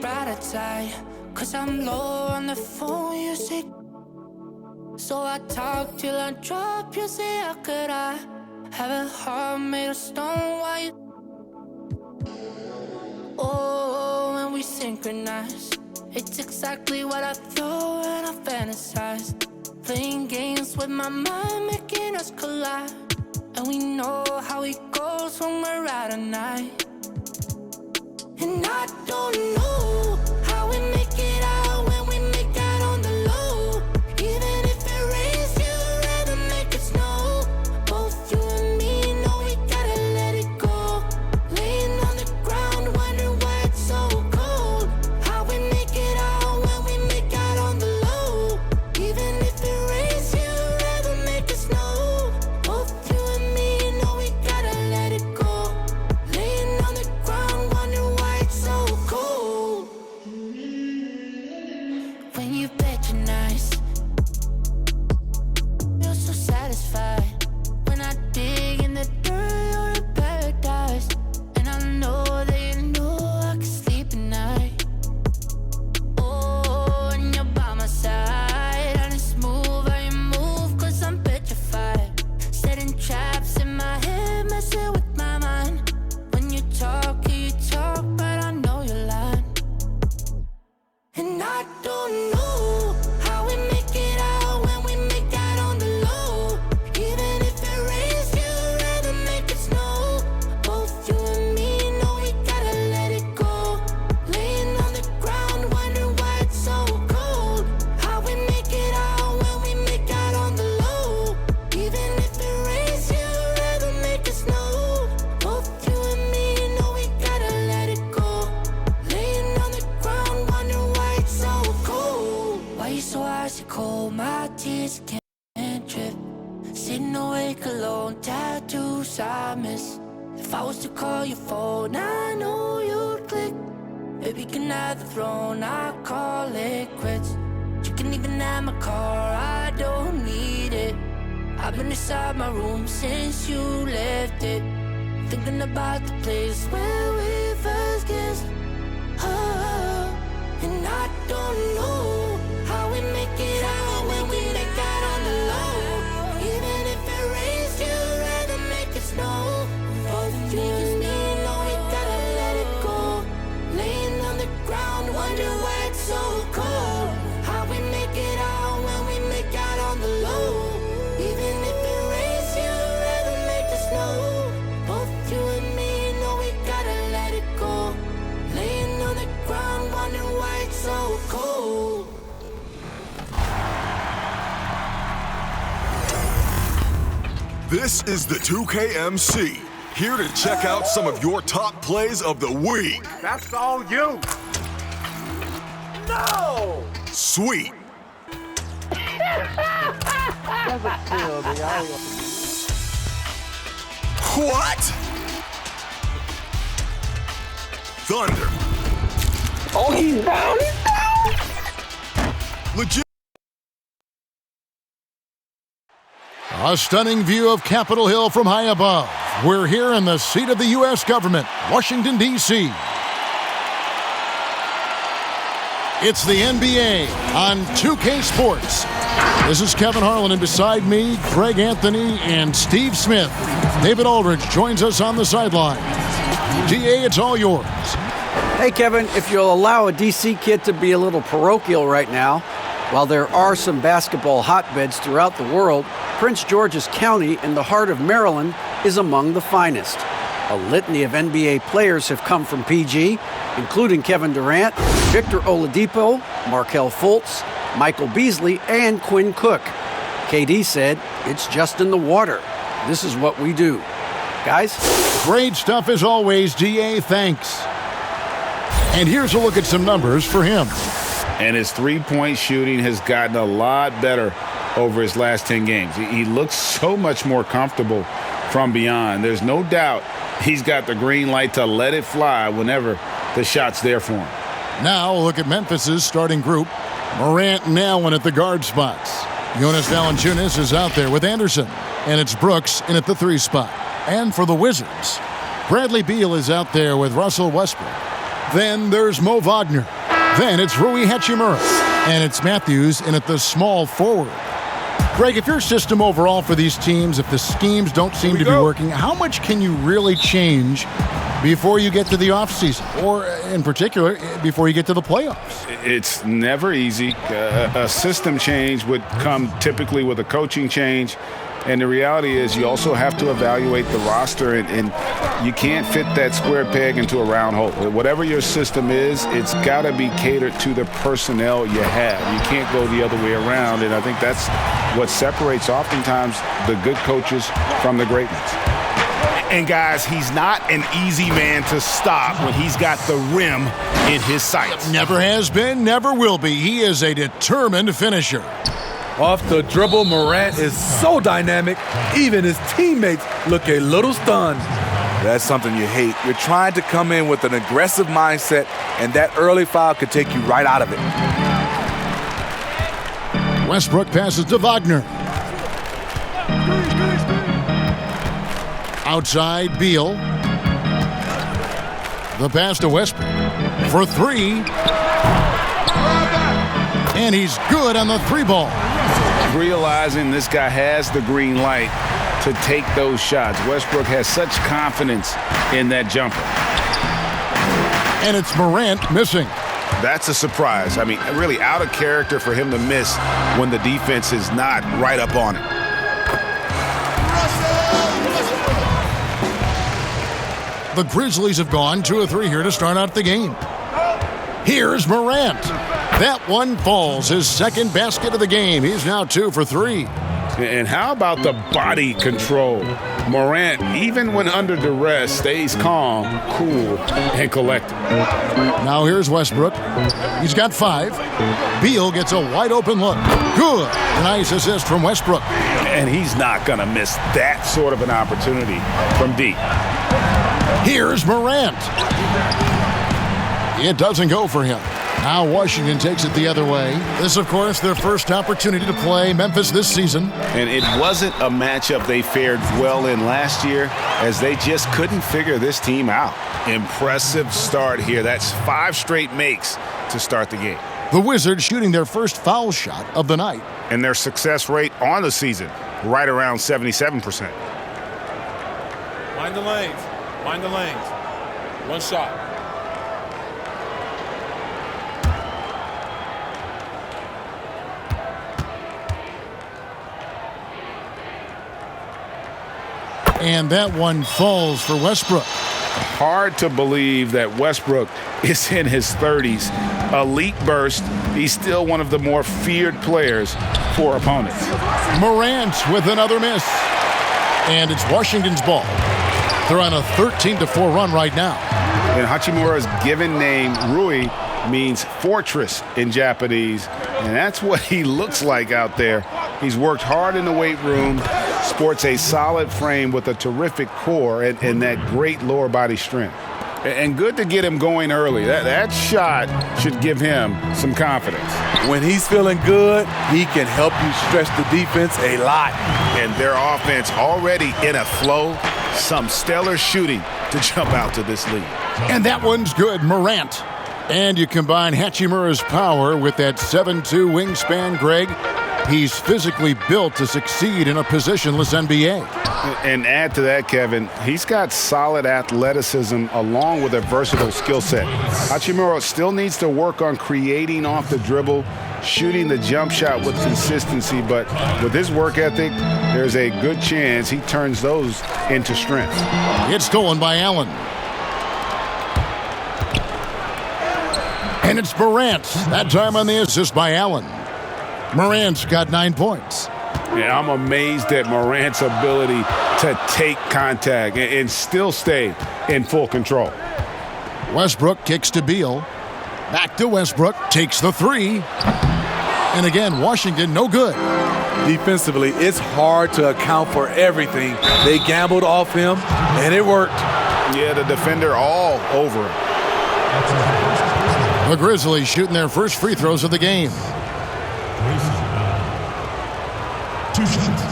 brighter side, 'cause I'm low on the phone, you say. So I talk till I drop, you say, how could I have a heart made of stone? Why you? Oh, when we synchronize, it's exactly what I thought and I fantasize. Playing games with my mind, making us collide. And we know how it goes when we're out at night. And I don't know how we make it out when we make out on the low. Even if it rains, you'd rather make it snow. Both you and me know we gotta let it go. Laying on the ground, wondering why it's so cold. How we make it out when we make out on the low. Even if it rains, you'd rather make it snow. Both you and me know we gotta let it go. Laying on the ground, wondering why it's so cold. When you patronize, feel so satisfied. When I dig in the dirt, you're in paradise. And I know that you know I can sleep at night. Oh, and you're by my side. And it's smooth how you move, 'cause I'm petrified. Setting traps in my head, messing with my mind. When you talk, but I know you're lying. And I don't know how we make it out when we make out on the low. Even if it rains, you'd rather make it snow. Both you and me know we gotta let it go. Laying on the ground, wondering why it's so cold. How we make it out when we make out on the low. Even if it rains, you'd rather make it snow. Both you and me know we gotta let it go. Laying on the ground, wondering why it's so cold. Why you so icy cold? My tears can't drip. Sitting awake alone, tattoos I miss. If I was to call your phone, I know you'd click. Baby, can have the throne, I call it quits. You can even have my car, I don't need it. I've been inside my room since you left it, thinking about the place where we first kissed. Oh, and I don't know how we make it out when we make out on the low. Even if it rains, you'd rather make it snow. Both you and me know we gotta let it go. Laying on the ground, wondering why it's so cold. How we make it out when we make out on the low. Even if it rains, you'd rather make it snow. Both you and me know we gotta let it go. Laying on the ground, wondering why it's so cold. This is the 2KMC, here to check out some of your top plays of the week. That's all you. No! Sweet, what? Thunder, Oh, he's down. legit. A stunning view of Capitol Hill from high above. We're here in the seat of the U.S. government, Washington, D.C. It's the NBA on 2K Sports. This is Kevin Harlan, and beside me, Greg Anthony and Steve Smith. David Aldridge joins us on the sideline. DA, it's all yours. Hey, Kevin, if you'll allow a D.C. kid to be a little parochial right now, while there are some basketball hotbeds throughout the world, Prince George's County in the heart of Maryland is among the finest. A litany of NBA players have come from PG, including Kevin Durant, Victor Oladipo, Markelle Fultz, Michael Beasley, and Quinn Cook. KD said, "It's just in the water. This is what we do." Guys? Great stuff as always, GA. Thanks. And here's a look at some numbers for him. And his three-point shooting has gotten a lot better over his last 10 games. He looks so much more comfortable from beyond. There's no doubt he's got the green light to let it fly whenever the shot's there for him. Now, a look at Memphis's starting group. Morant and Allen at the guard spots. Jonas Valanciunas is out there with Anderson. And it's Brooks in at the 3 spot. And for the Wizards, Bradley Beal is out there with Russell Westbrook. Then there's Mo Wagner. Then it's Rui Hachimura. And it's Matthews in at the small forward. Greg, if your system overall for these teams, if the schemes don't seem to be working, how much can you really change before you get to the offseason? Or, in particular, before you get to the playoffs? It's never easy. A system change would come typically with a coaching change. And the reality is you also have to evaluate the roster, and you can't fit that square peg into a round hole. Whatever your system is, it's got to be catered to the personnel you have. You can't go the other way around, and I think that's what separates oftentimes the good coaches from the great ones. And guys, he's not an easy man to stop when he's got the rim in his sights. Never has been, never will be. He is a determined finisher. Off the dribble, Morant is so dynamic, even his teammates look a little stunned. That's something you hate. You're trying to come in with an aggressive mindset, and that early foul could take you right out of it. Westbrook passes to Wagner. Outside, Beal. The pass to Westbrook for three. And he's good on the three ball. Realizing this guy has the green light to take those shots. Westbrook has such confidence in that jumper. And it's Morant missing. That's a surprise. I mean, really out of character for him to miss when the defense is not right up on it. The Grizzlies have gone 2 of 3 here to start out the game. Here's Morant. That one falls, his second basket of the game. He's now 2 for 3. And how about the body control? Morant, even when under duress, stays calm, cool, and collected. Now here's Westbrook. He's got 5. Beal gets a wide open look. Good. Nice assist from Westbrook. And he's not going to miss that sort of an opportunity from deep. Here's Morant. It doesn't go for him. Now Washington takes it the other way. This, of course, their first opportunity to play Memphis this season. And it wasn't a matchup they fared well in last year, as they just couldn't figure this team out. Impressive start here. That's 5 straight makes to start the game. The Wizards shooting their first foul shot of the night. And their success rate on the season, right around 77%. Mind the lanes. Mind the lanes. One shot. And that one falls for Westbrook. Hard to believe that Westbrook is in his 30s. Elite burst. He's still one of the more feared players for opponents. Morant with another miss. And it's Washington's ball. They're on a 13-4 run right now. And Hachimura's given name, Rui, means fortress in Japanese. And that's what he looks like out there. He's worked hard in the weight room, sports a solid frame with a terrific core and that great lower body strength. And good to get him going early. That shot should give him some confidence. When he's feeling good, he can help you stretch the defense a lot. And their offense already in a flow. Some stellar shooting to jump out to this lead. And that one's good, Morant. And you combine Hachimura's power with that 7'2" wingspan, Greg. He's physically built to succeed in a positionless NBA. And add to that, Kevin, he's got solid athleticism along with a versatile skill set. Hachimura still needs to work on creating off the dribble, shooting the jump shot with consistency, but with his work ethic, there's a good chance he turns those into strength. It's stolen by Allen. And it's Morant. That time on the assist by Allen. Morant's got 9 points. Yeah, I'm amazed at Morant's ability to take contact and still stay in full control. Westbrook kicks to Beal. Back to Westbrook. Takes the 3. And again, Washington no good. Defensively, it's hard to account for everything. They gambled off him, and it worked. Yeah, the defender all over him. The Grizzlies shooting their first free throws of the game. 2 shots.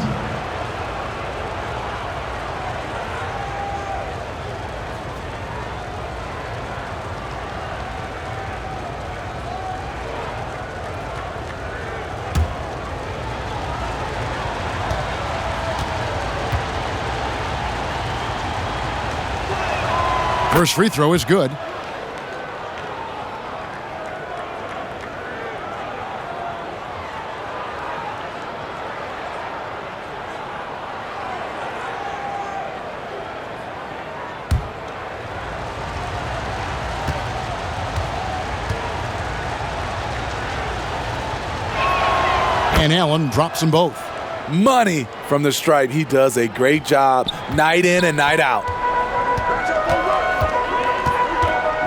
First free throw is good. And Allen drops them both. Money from the stripe. He does a great job night in and night out.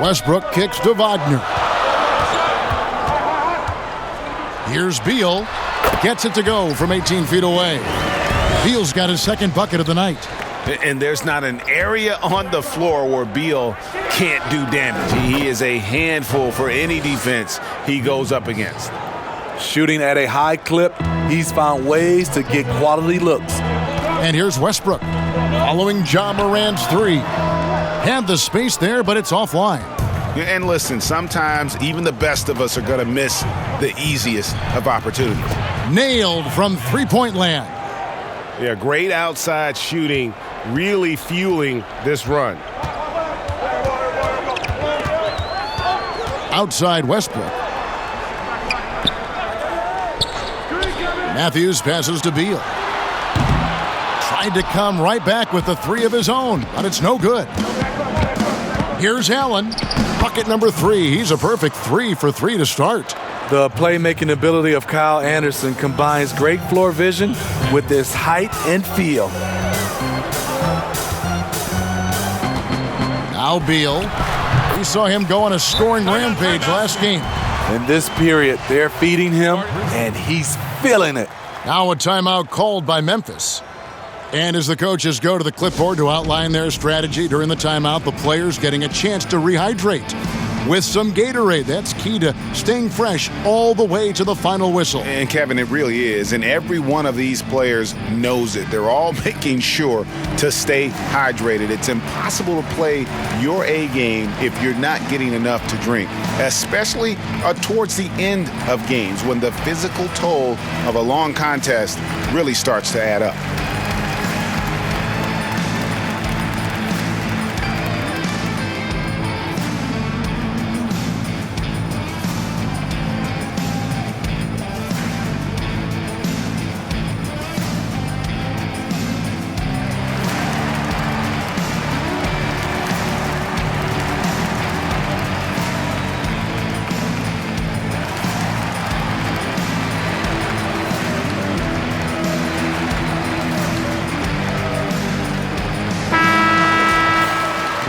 Westbrook kicks to Wagner. Here's Beal. Gets it to go from 18 feet away. Beal's got his second bucket of the night. And there's not an area on the floor where Beal can't do damage. He is a handful for any defense he goes up against. Shooting at a high clip, he's found ways to get quality looks. And here's Westbrook following Ja Morant's three. Had the space there, but it's offline. And listen, sometimes even the best of us are going to miss the easiest of opportunities. Nailed from three-point land. Yeah, great outside shooting, really fueling this run. Outside Westbrook. Matthews passes to Beal. Tried to come right back with the three of his own, but it's no good. Here's Allen. Bucket number 3. He's a perfect 3 for 3 to start. The playmaking ability of Kyle Anderson combines great floor vision with his height and feel. Now Beal. We saw him go on a scoring rampage last game. In this period, they're feeding him, and he's feeling it. Now a timeout called by Memphis. And as the coaches go to the clipboard to outline their strategy during the timeout, the players getting a chance to rehydrate with some Gatorade. That's key to staying fresh all the way to the final whistle. And Kevin, it really is. And every one of these players knows it. They're all making sure to stay hydrated. It's impossible to play your A game if you're not getting enough to drink, especially towards the end of games when the physical toll of a long contest really starts to add up.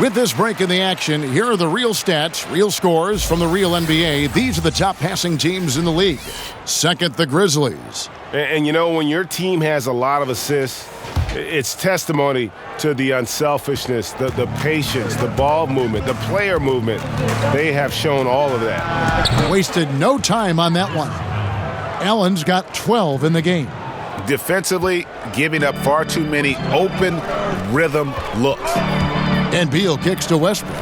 With this break in the action, here are the real stats, real scores from the real NBA. These are the top passing teams in the league. Second, the Grizzlies. And you know, when your team has a lot of assists, it's testimony to the unselfishness, the patience, the ball movement, the player movement. They have shown all of that. Wasted no time on that one. Allen's got 12 in the game. Defensively, giving up far too many open rhythm looks. And Beal kicks to Westbrook.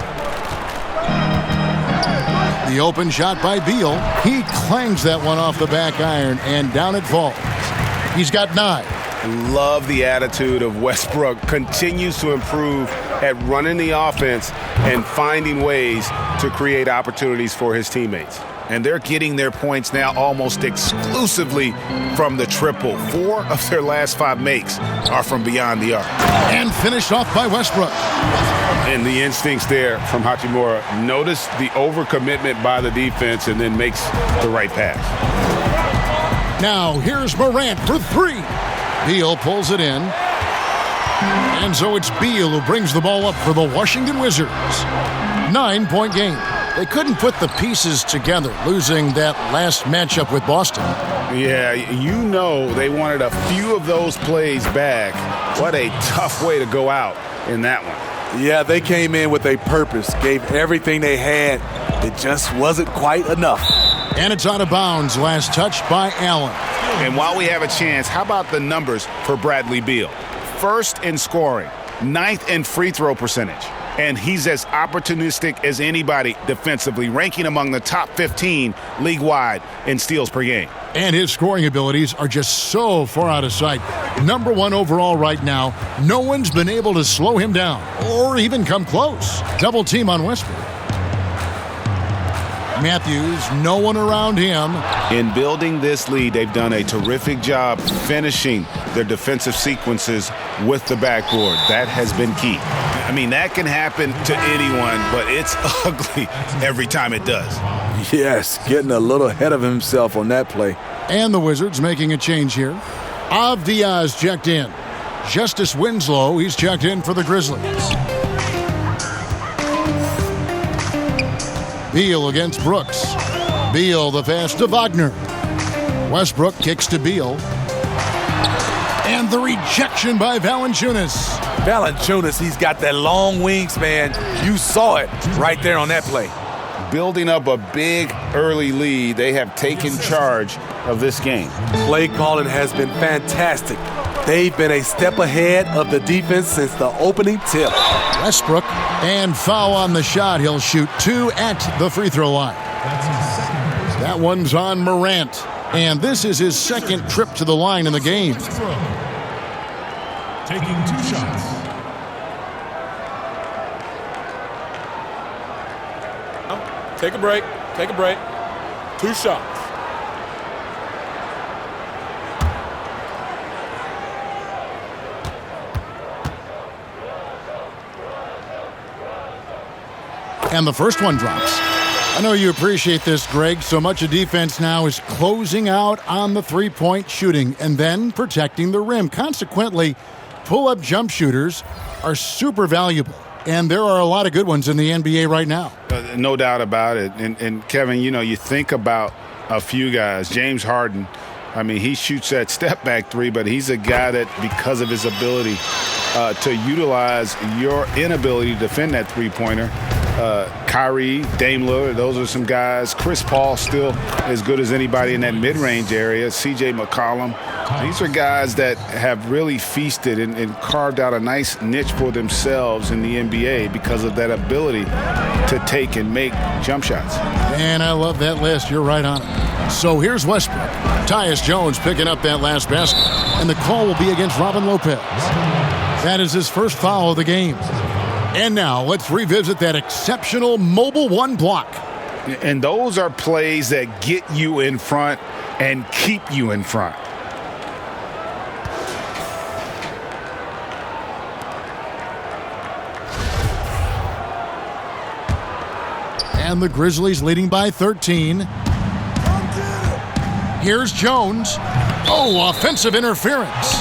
The open shot by Beal. He clangs that one off the back iron, and down it falls. He's got 9. Love the attitude of Westbrook. Continues to improve at running the offense and finding ways to create opportunities for his teammates. And they're getting their points now almost exclusively from the triple. 4 of their last 5 makes are from beyond the arc. And finished off by Westbrook. And the instincts there from Hachimura. Notice the overcommitment by the defense and then makes the right pass. Now here's Morant for 3. Beal pulls it in. And so it's Beal who brings the ball up for the Washington Wizards. 9-point game. They couldn't put the pieces together, losing that last matchup with Boston. Yeah, you know they wanted a few of those plays back. What a tough way to go out in that one. Yeah, they came in with a purpose, gave everything they had. It just wasn't quite enough. And it's out of bounds. Last touch by Allen. And while we have a chance, how about the numbers for Bradley Beal? First in scoring, 9th in free throw percentage, and he's as opportunistic as anybody defensively, ranking among the top 15 league-wide in steals per game. And his scoring abilities are just so far out of sight. Number 1 overall right now. No one's been able to slow him down or even come close. Double team on Westbrook. Matthews, no one around him. In building this lead, they've done a terrific job finishing their defensive sequences with the backboard. That has been key. I mean, that can happen to anyone, but it's ugly every time it does. Yes, getting a little ahead of himself on that play. And the Wizards making a change here. Diaz checked in. Justice Winslow, he's checked in for the Grizzlies. Beal against Brooks. Beal the pass to Wagner. Westbrook kicks to Beal. And the rejection by Valanciunas. Valanciunas, he's got that long wingspan. You saw it right there on that play. Building up a big early lead, they have taken charge of this game. Play calling has been fantastic. They've been a step ahead of the defense since the opening tip. Westbrook, and foul on the shot. He'll shoot 2 at the free throw line. That one's on Morant. And this is his second trip to the line in the game. Taking 2 shots. Take a break. Take a break. 2 shots. And the first one drops. I know you appreciate this, Greg. So much of defense now is closing out on the three-point shooting and then protecting the rim. Consequently, pull-up jump shooters are super valuable. And there are a lot of good ones in the NBA right now. No doubt about it. And Kevin, you know, you think about a few guys. James Harden, I mean, he shoots that step-back three, but he's a guy that, because of his ability to utilize your inability to defend that three-pointer, Kyrie, Dame Lillard, those are some guys. Chris Paul still as good as anybody in that mid-range area. CJ McCollum. These are guys that have really feasted and carved out a nice niche for themselves in the NBA because of that ability to take and make jump shots. And I love that list. You're right on it. So here's Westbrook. Tyus Jones picking up that last basket. And the call will be against Robin Lopez. That is his first foul of the game. And now let's revisit that exceptional mobile one block. And those are plays that get you in front and keep you in front. And the Grizzlies leading by 13. Here's Jones. Oh, offensive interference.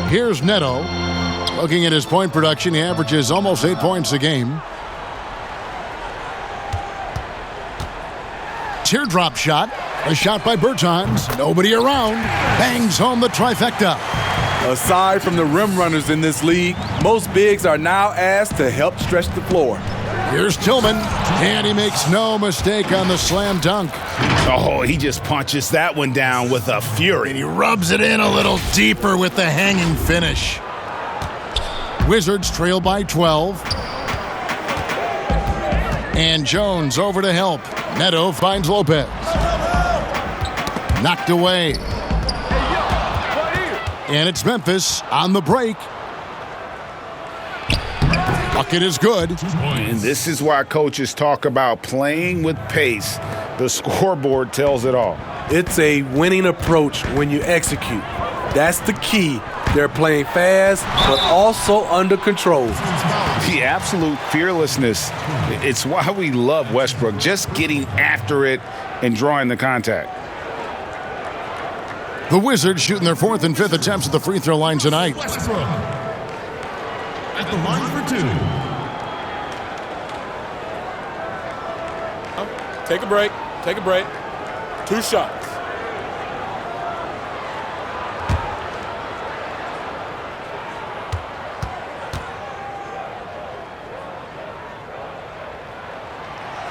Here's Neto. Looking at his point production, he averages almost 8 points a game. Teardrop shot. A shot by Bertans. Nobody around. Bangs home the trifecta. Aside from the rim runners in this league, most bigs are now asked to help stretch the floor. Here's Tillman, and he makes no mistake on the slam dunk. Oh, he just punches that one down with a fury. And he rubs it in a little deeper with the hanging finish. Wizards trail by 12. And Jones over to help. Neto finds Lopez. Knocked away. And it's Memphis on the break. Bucket is good. And this is why coaches talk about playing with pace. The scoreboard tells it all. It's a winning approach when you execute. That's the key. They're playing fast, but also under control. The absolute fearlessness. It's why we love Westbrook, just getting after it and drawing the contact. The Wizards shooting their 4th and 5th attempts at the free throw line tonight. Westbrook at the line for 2. Take a break. Take a break. 2 shots.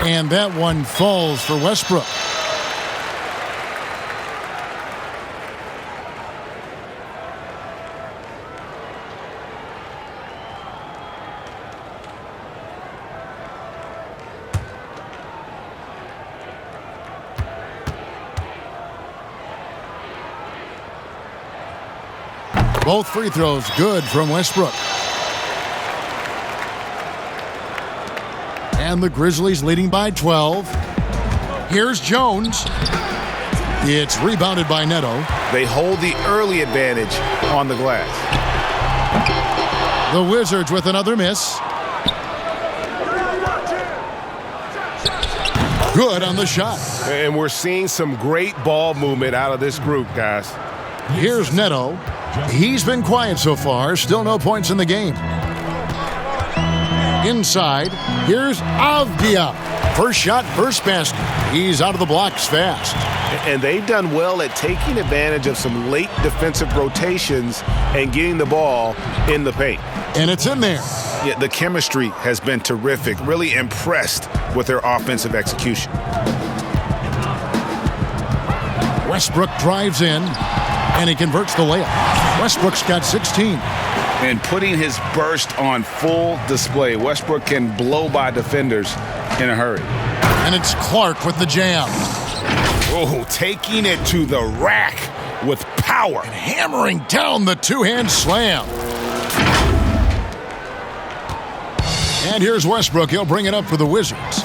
And that one falls for Westbrook. Both free throws good from Westbrook. And the Grizzlies leading by 12. Here's Jones. It's rebounded by Neto. They hold the early advantage on the glass. The Wizards with another miss. Good on the shot. And we're seeing some great ball movement out of this group, guys. Here's Neto. He's been quiet so far. Still no points in the game. Inside, here's Avdia. First shot, first basket. He's out of the blocks fast. And they've done well at taking advantage of some late defensive rotations and getting the ball in the paint. And it's in there. Yeah, the chemistry has been terrific. Really impressed with their offensive execution. Westbrook drives in, and he converts the layup. Westbrook's got 16. And putting his burst on full display. Westbrook can blow by defenders in a hurry. And it's Clark with the jam. Oh, taking it to the rack with power. And hammering down the two-hand slam. And here's Westbrook. He'll bring it up for the Wizards.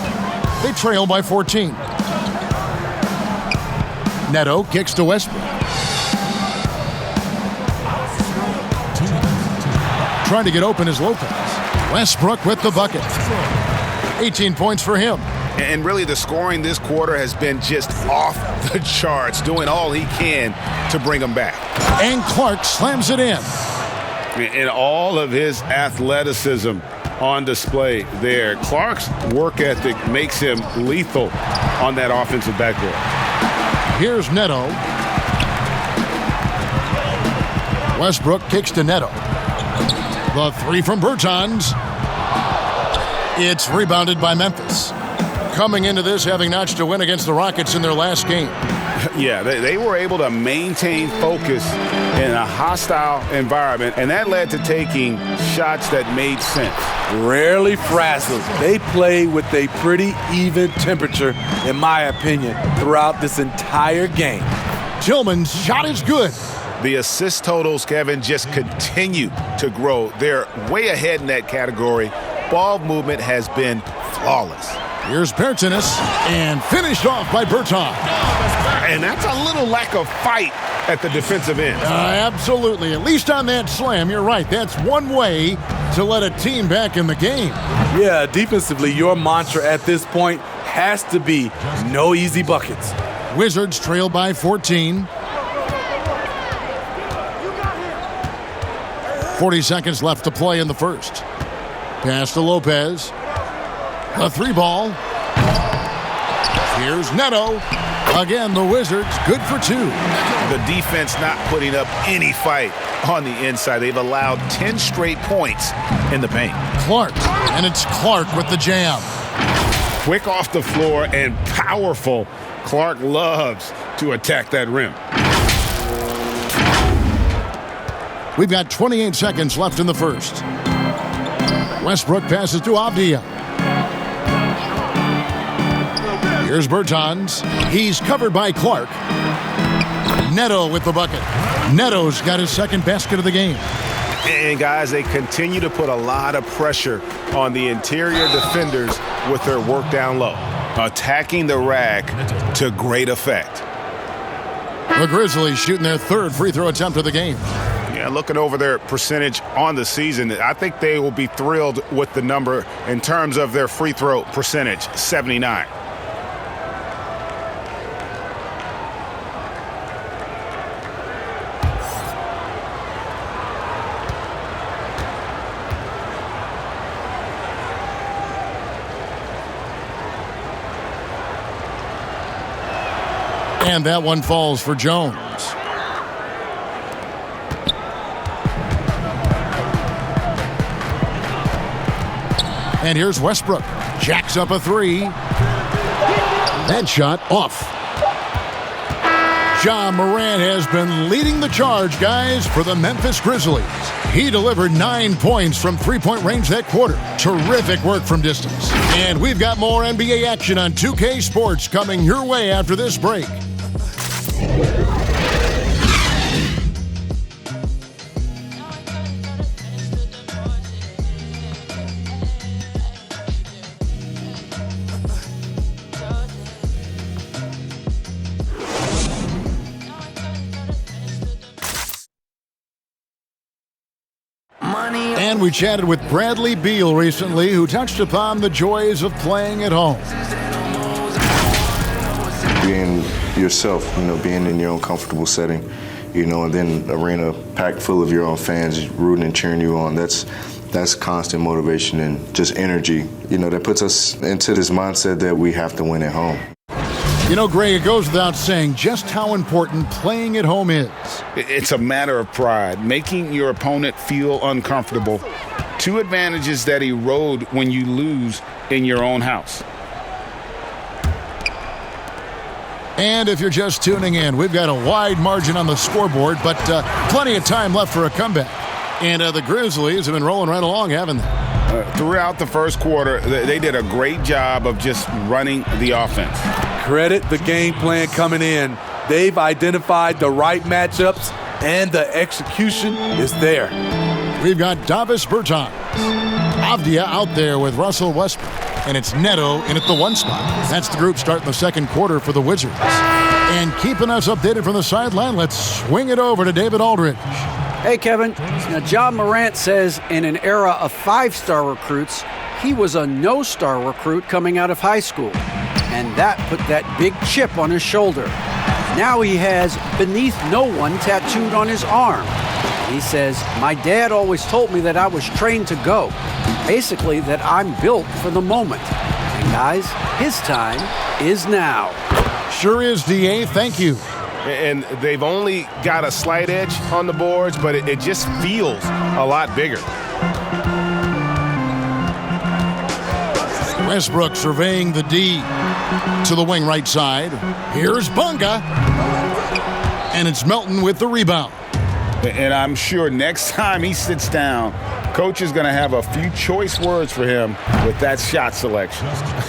They trail by 14. Neto kicks to Westbrook. Trying to get open is Lopez. Westbrook with the bucket. 18 points for him. And really the scoring this quarter has been just off the charts, doing all he can to bring them back. And Clark slams it in. And all of his athleticism on display there. Clark's work ethic makes him lethal on that offensive backboard. Here's Neto. Westbrook kicks to Neto. The three from Bertans. It's rebounded by Memphis. Coming into this having notched a win against the Rockets in their last game. Yeah, they were able to maintain focus in a hostile environment, and that led to taking shots that made sense. Rarely frazzled. They play with a pretty even temperature, in my opinion, throughout this entire game. Tillman's shot is good. The assist totals, Kevin, just continue to grow. They're way ahead in that category. Ball movement has been flawless. Here's Bertans, and finished off by Bertans. And that's a little lack of fight at the defensive end. Absolutely. At least on that slam, you're right. That's one way to let a team back in the game. Yeah, defensively, your mantra at this point has to be no easy buckets. Wizards trail by 14. 40 seconds left to play in the first. Pass to Lopez. A three ball. Here's Neto. Again, the Wizards good for two. The defense not putting up any fight on the inside. They've allowed 10 straight points in the paint. Clark, and it's Clark with the jam. Quick off the floor and powerful. Clark loves to attack that rim. We've got 28 seconds left in the first. Westbrook passes to Avdia. Here's Bertans. He's covered by Clark. Neto with the bucket. Neto's got his second basket of the game. And guys, they continue to put a lot of pressure on the interior defenders with their work down low. Attacking the rack to great effect. The Grizzlies shooting their third free throw attempt of the game. Yeah, looking over their percentage on the season, I think they will be thrilled with the number in terms of their free throw percentage, 79. And that one falls for Jones. And here's Westbrook. Jacks up a three. That shot off. Ja Morant has been leading the charge, guys, for the Memphis Grizzlies. He delivered 9 points from three-point range that quarter. Terrific work from distance. And we've got more NBA action on 2K Sports coming your way after this break. And we chatted with Bradley Beal recently, who touched upon the joys of playing at home. Being yourself, being in your own comfortable setting, and then arena packed full of your own fans rooting and cheering you on. That's constant motivation and just energy, that puts us into this mindset that we have to win at home. Greg, it goes without saying just how important playing at home is. It's a matter of pride, making your opponent feel uncomfortable. 2 advantages that erode when you lose in your own house. And if you're just tuning in, we've got a wide margin on the scoreboard, but plenty of time left for a comeback. And the Grizzlies have been rolling right along, haven't they? Throughout the first quarter, they did a great job of just running the offense. Credit the game plan coming in. They've identified the right matchups, and the execution is there. We've got Davis Bertans. Avdia out there with Russell Westbrook. And it's Neto in at the 1 spot. That's the group starting the second quarter for the Wizards. And keeping us updated from the sideline, let's swing it over to David Aldridge. Hey, Kevin. Now, Ja Morant says in an era of 5-star recruits, he was a no-star recruit coming out of high school. And that put that big chip on his shoulder. Now he has "beneath no one" tattooed on his arm. He says, "My dad always told me that I was trained to go. Basically, that I'm built for the moment." And guys, his time is now. Sure is, DA. Thank you. And they've only got a slight edge on the boards, but it just feels a lot bigger. Westbrook surveying the D to the wing right side. Here's Bunga. And it's Melton with the rebound. And I'm sure next time he sits down, Coach is going to have a few choice words for him with that shot selection.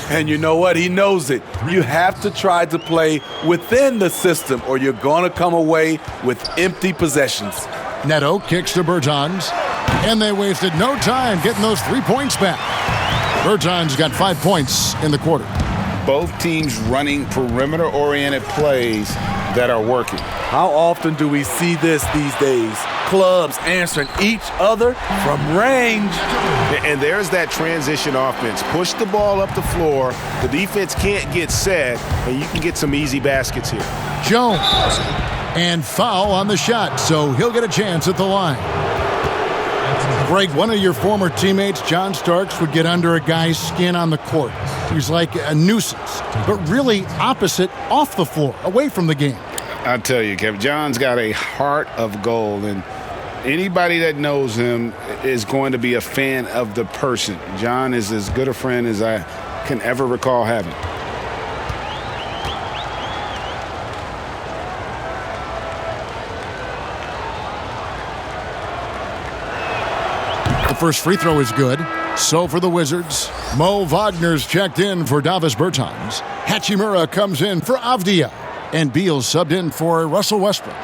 And you know what? He knows it. You have to try to play within the system or you're going to come away with empty possessions. Neto kicks to Bertans, and they wasted no time getting those 3 points back. Bertans got 5 points in the quarter. Both teams running perimeter-oriented plays that are working. How often do we see this these days? Clubs answering each other from range. And there's that transition offense. Push the ball up the floor. The defense can't get set, and you can get some easy baskets here. Jones. And foul on the shot, so he'll get a chance at the line. Greg, one of your former teammates, John Starks, would get under a guy's skin on the court. He's like a nuisance, but really opposite off the floor, away from the game. I tell you, Kevin, John's got a heart of gold, and anybody that knows him is going to be a fan of the person. John is as good a friend as I can ever recall having. The first free throw is good. So for the Wizards, Mo Wagner's checked in for Davis Bertans. Hachimura comes in for Avdia. And Beal subbed in for Russell Westbrook.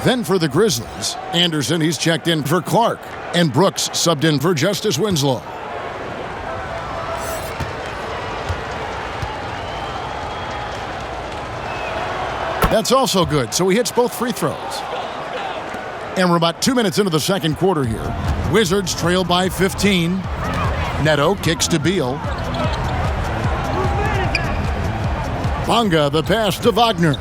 Then for the Grizzlies, Anderson, he's checked in for Clark. And Brooks subbed in for Justice Winslow. That's also good, so he hits both free throws. And we're about 2 minutes into the second quarter here. Wizards trail by 15. Neto kicks to Beal. Bunga, the pass to Wagner.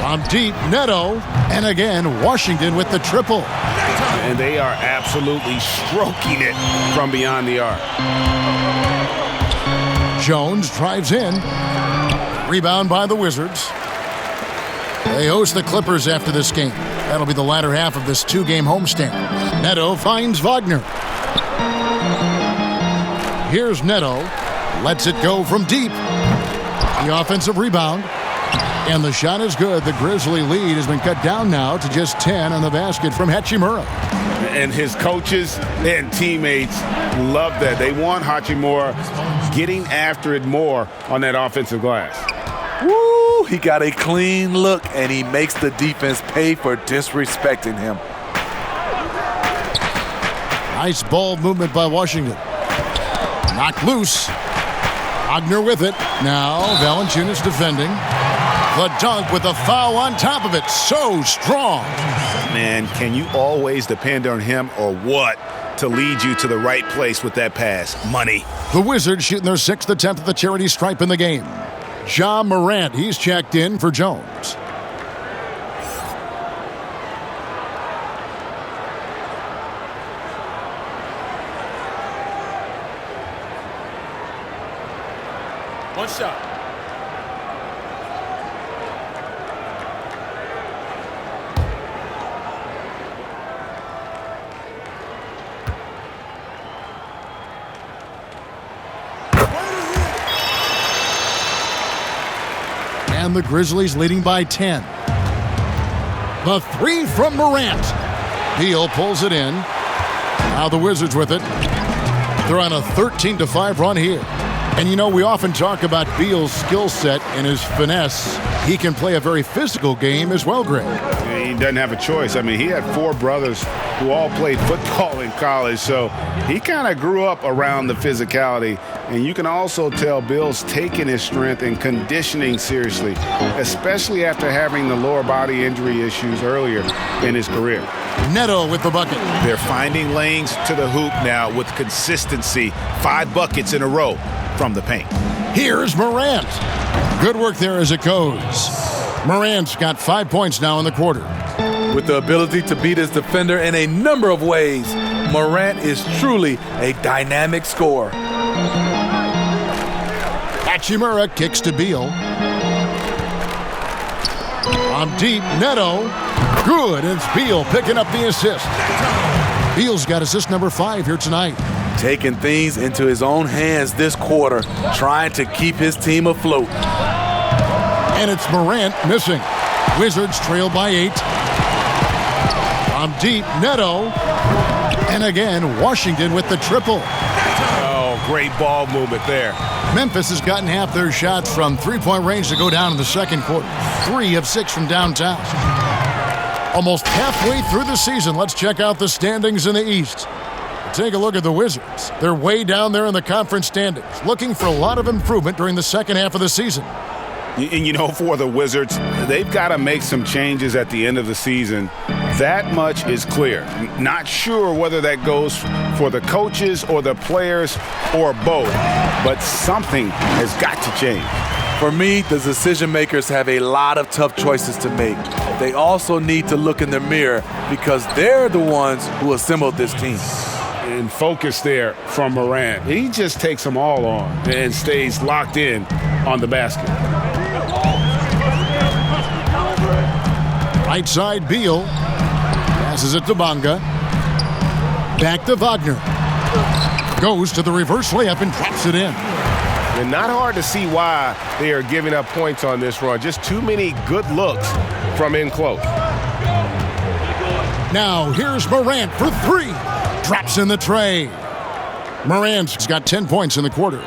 From deep, Neto. And again, Washington with the triple. And they are absolutely stroking it from beyond the arc. Jones drives in. Rebound by the Wizards. They host the Clippers after this game. That'll be the latter half of this 2-game homestand. Neto finds Wagner. Here's Neto. Lets it go from deep. The offensive rebound. And the shot is good. The Grizzly lead has been cut down now to just 10 on the basket from Hachimura. And his coaches and teammates love that. They want Hachimura getting after it more on that offensive glass. Woo! He got a clean look, and he makes the defense pay for disrespecting him. Nice ball movement by Washington. Knocked loose. Wagner with it. Now Valanciunas defending. The dunk with a foul on top of it. So strong. Man, can you always depend on him or what to lead you to the right place with that pass? Money. The Wizards shooting their 6th attempt at the charity stripe in the game. Ja Morant, he's checked in for Jones. One shot. And the Grizzlies leading by 10. The three from Morant. Beal pulls it in. Now the Wizards with it. They're on a 13-5 run here. And you know, we often talk about Beal's skill set and his finesse. He can play a very physical game as well, Greg. He doesn't have a choice. I mean, he had 4 brothers who all played football in college, so he kind of grew up around the physicality. And you can also tell Bill's taking his strength and conditioning seriously, especially after having the lower body injury issues earlier in his career. Neto with the bucket. They're finding lanes to the hoop now with consistency. 5 buckets in a row from the paint. Here's Morant. Good work there as it goes. Morant's got 5 points now in the quarter. With the ability to beat his defender in a number of ways, Morant is truly a dynamic scorer. Hachimura kicks to Beal. On deep, Neto. Good, and it's Beal picking up the assist. Beal's got assist number 5 here tonight. Taking things into his own hands this quarter, trying to keep his team afloat. And it's Morant missing. Wizards trail by 8. On deep, Neto. And again, Washington with the triple. Oh, great ball movement there. Memphis has gotten half their shots from three-point range to go down in the second quarter. 3 of 6 from downtown. Almost halfway through the season, let's check out the standings in the East. Take a look at the Wizards. They're way down there in the conference standings, looking for a lot of improvement during the second half of the season. And you know, for the Wizards, they've got to make some changes at the end of the season. That much is clear. Not sure whether that goes for the coaches or the players or both, but something has got to change. For me, the decision makers have a lot of tough choices to make. They also need to look in the mirror because they're the ones who assembled this team. And focus there from Morant. He just takes them all on and stays locked in on the basket. Right side, Beal. Passes it to Bonga. Back to Wagner. Goes to the reverse layup and drops it in. And not hard to see why they are giving up points on this run. Just too many good looks from in close. Now here's Morant for 3. Drops in the tray. Morant's got 10 points in the quarter.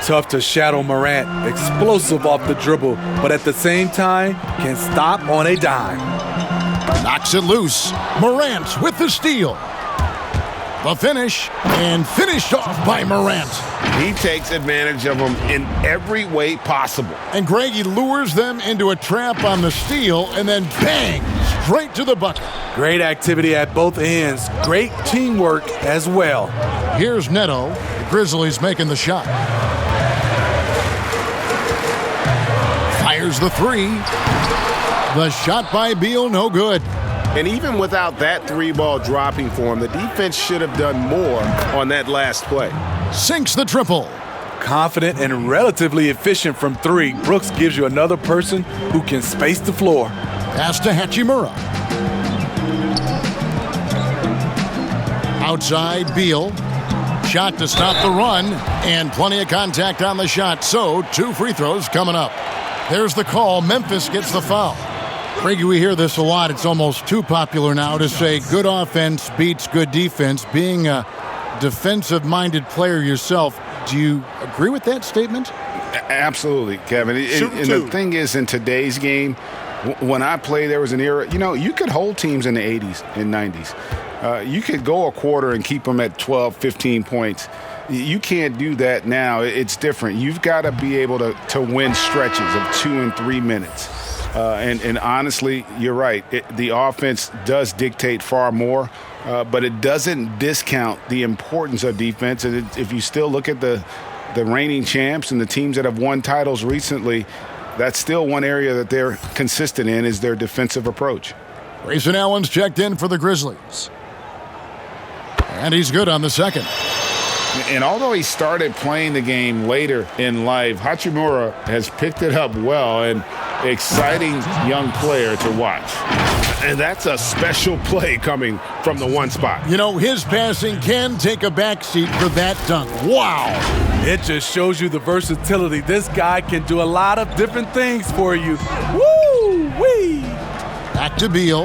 Tough to shadow Morant. Explosive off the dribble, but at the same time, can stop on a dime. Knocks it loose. Morant with the steal. The finish, and finished off by Morant. He takes advantage of them in every way possible. And Greg, he lures them into a trap on the steal, and then bang, straight to the bucket. Great activity at both ends. Great teamwork as well. Here's Neto. The Grizzlies making the shot. Fires the 3. The shot by Beal, no good. And even without that 3-ball dropping for him, the defense should have done more on that last play. Sinks the triple. Confident and relatively efficient from 3. Brooks gives you another person who can space the floor. Pass to Hachimura. Outside, Beal. shot to stop the run, and plenty of contact on the shot. So 2 free throws coming up. There's the call. Memphis gets the foul. Greggy, we hear this a lot. It's almost too popular now to say good offense beats good defense. Being a defensive-minded player yourself, do you agree with that statement? Absolutely, Kevin. And the thing is, in today's game, when I played, there was an era, you could hold teams in the 80s and 90s. You could go a quarter and keep them at 12, 15 points. You can't do that now. It's different. You've got to be able to win stretches of 2 and 3 minutes. And honestly, you're right. The offense does dictate far more, but it doesn't discount the importance of defense. And if you still look at the reigning champs and the teams that have won titles recently, that's still one area that they're consistent in is their defensive approach. Grayson Allen's checked in for the Grizzlies. And he's good on the second. And although he started playing the game later in life, Hachimura has picked it up well, and exciting young player to watch. And that's a special play coming from the one spot. His passing can take a backseat for that dunk. Wow. It just shows you the versatility. This guy can do a lot of different things for you. Woo-wee. Back to Beal.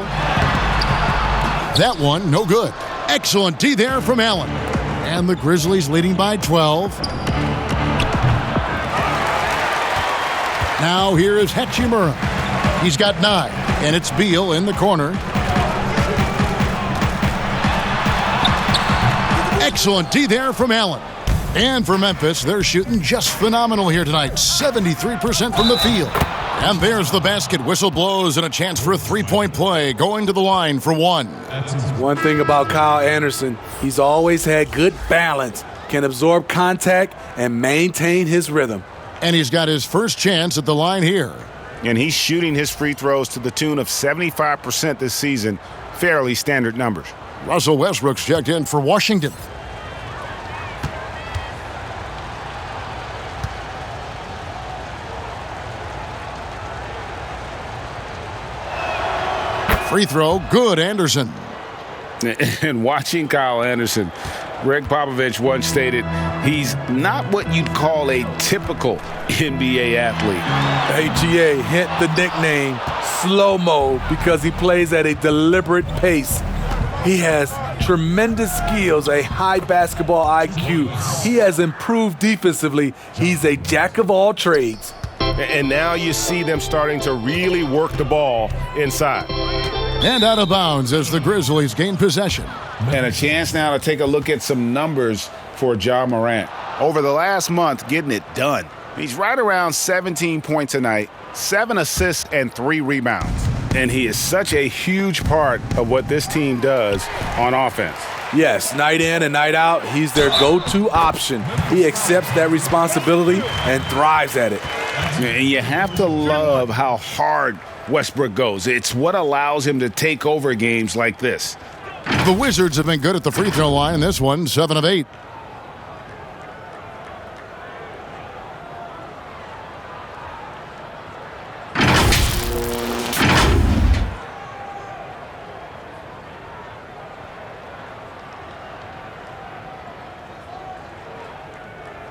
That one, no good. Excellent D there from Allen. And the Grizzlies leading by 12. Now here is Hachimura. He's got 9, and it's Beal in the corner. Excellent D there from Allen. And for Memphis, they're shooting just phenomenal here tonight. 73% from the field. And there's the basket. Whistle blows and a chance for a 3-point play. Going to the line for 1. One thing about Kyle Anderson, he's always had good balance, can absorb contact, and maintain his rhythm. And he's got his first chance at the line here. And he's shooting his free throws to the tune of 75% this season. Fairly standard numbers. Russell Westbrook's checked in for Washington. Free throw, good, Anderson. And watching Kyle Anderson, Greg Popovich once stated, he's not what you'd call a typical NBA athlete. ATA hint the nickname slow-mo because he plays at a deliberate pace. He has tremendous skills, a high basketball IQ. He has improved defensively. He's a jack of all trades. And now you see them starting to really work the ball inside. And out of bounds as the Grizzlies gain possession. And a chance now to take a look at some numbers for Ja Morant. Over the last month, getting it done. He's right around 17 points a night, 7 assists, and 3 rebounds. And he is such a huge part of what this team does on offense. Yes, night in and night out, he's their go-to option. He accepts that responsibility and thrives at it. And you have to love how hard Westbrook goes. It's what allows him to take over games like this. The Wizards have been good at the free throw line in this one, 7 of 8.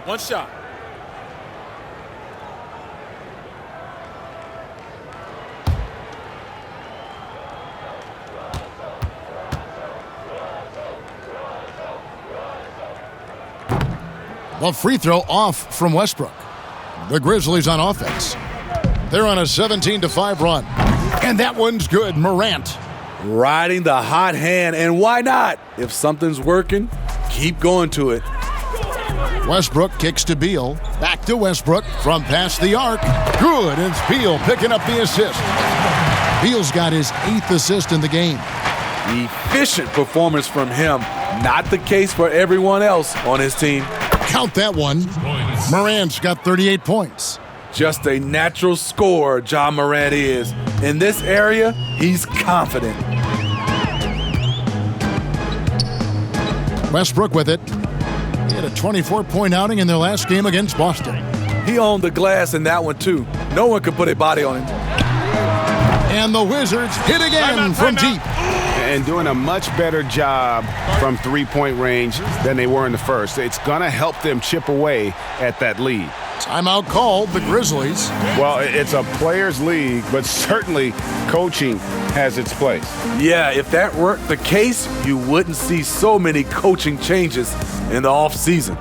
One shot. The free throw off from Westbrook. The Grizzlies on offense. They're on a 17-5 run. And that one's good. Morant. Riding the hot hand, and why not? If something's working, keep going to it. Westbrook kicks to Beal. Back to Westbrook from past the arc. Good, and it's Beal picking up the assist. Beal's got his 8th assist in the game. Efficient performance from him. Not the case for everyone else on his team. Count that one. Morant's got 38 points. Just a natural scorer, Ja Morant is. In this area, he's confident. Westbrook with it. He had a 24-point outing in their last game against Boston. He owned the glass in that one, too. No one could put a body on him. And the Wizards hit again from deep. and doing a much better job from three-point range than they were in the first. It's going to help them chip away at that lead. Timeout called, the Grizzlies. Well, it's a players' league, but certainly coaching has its place. Yeah, if that weren't the case, you wouldn't see so many coaching changes in the offseason.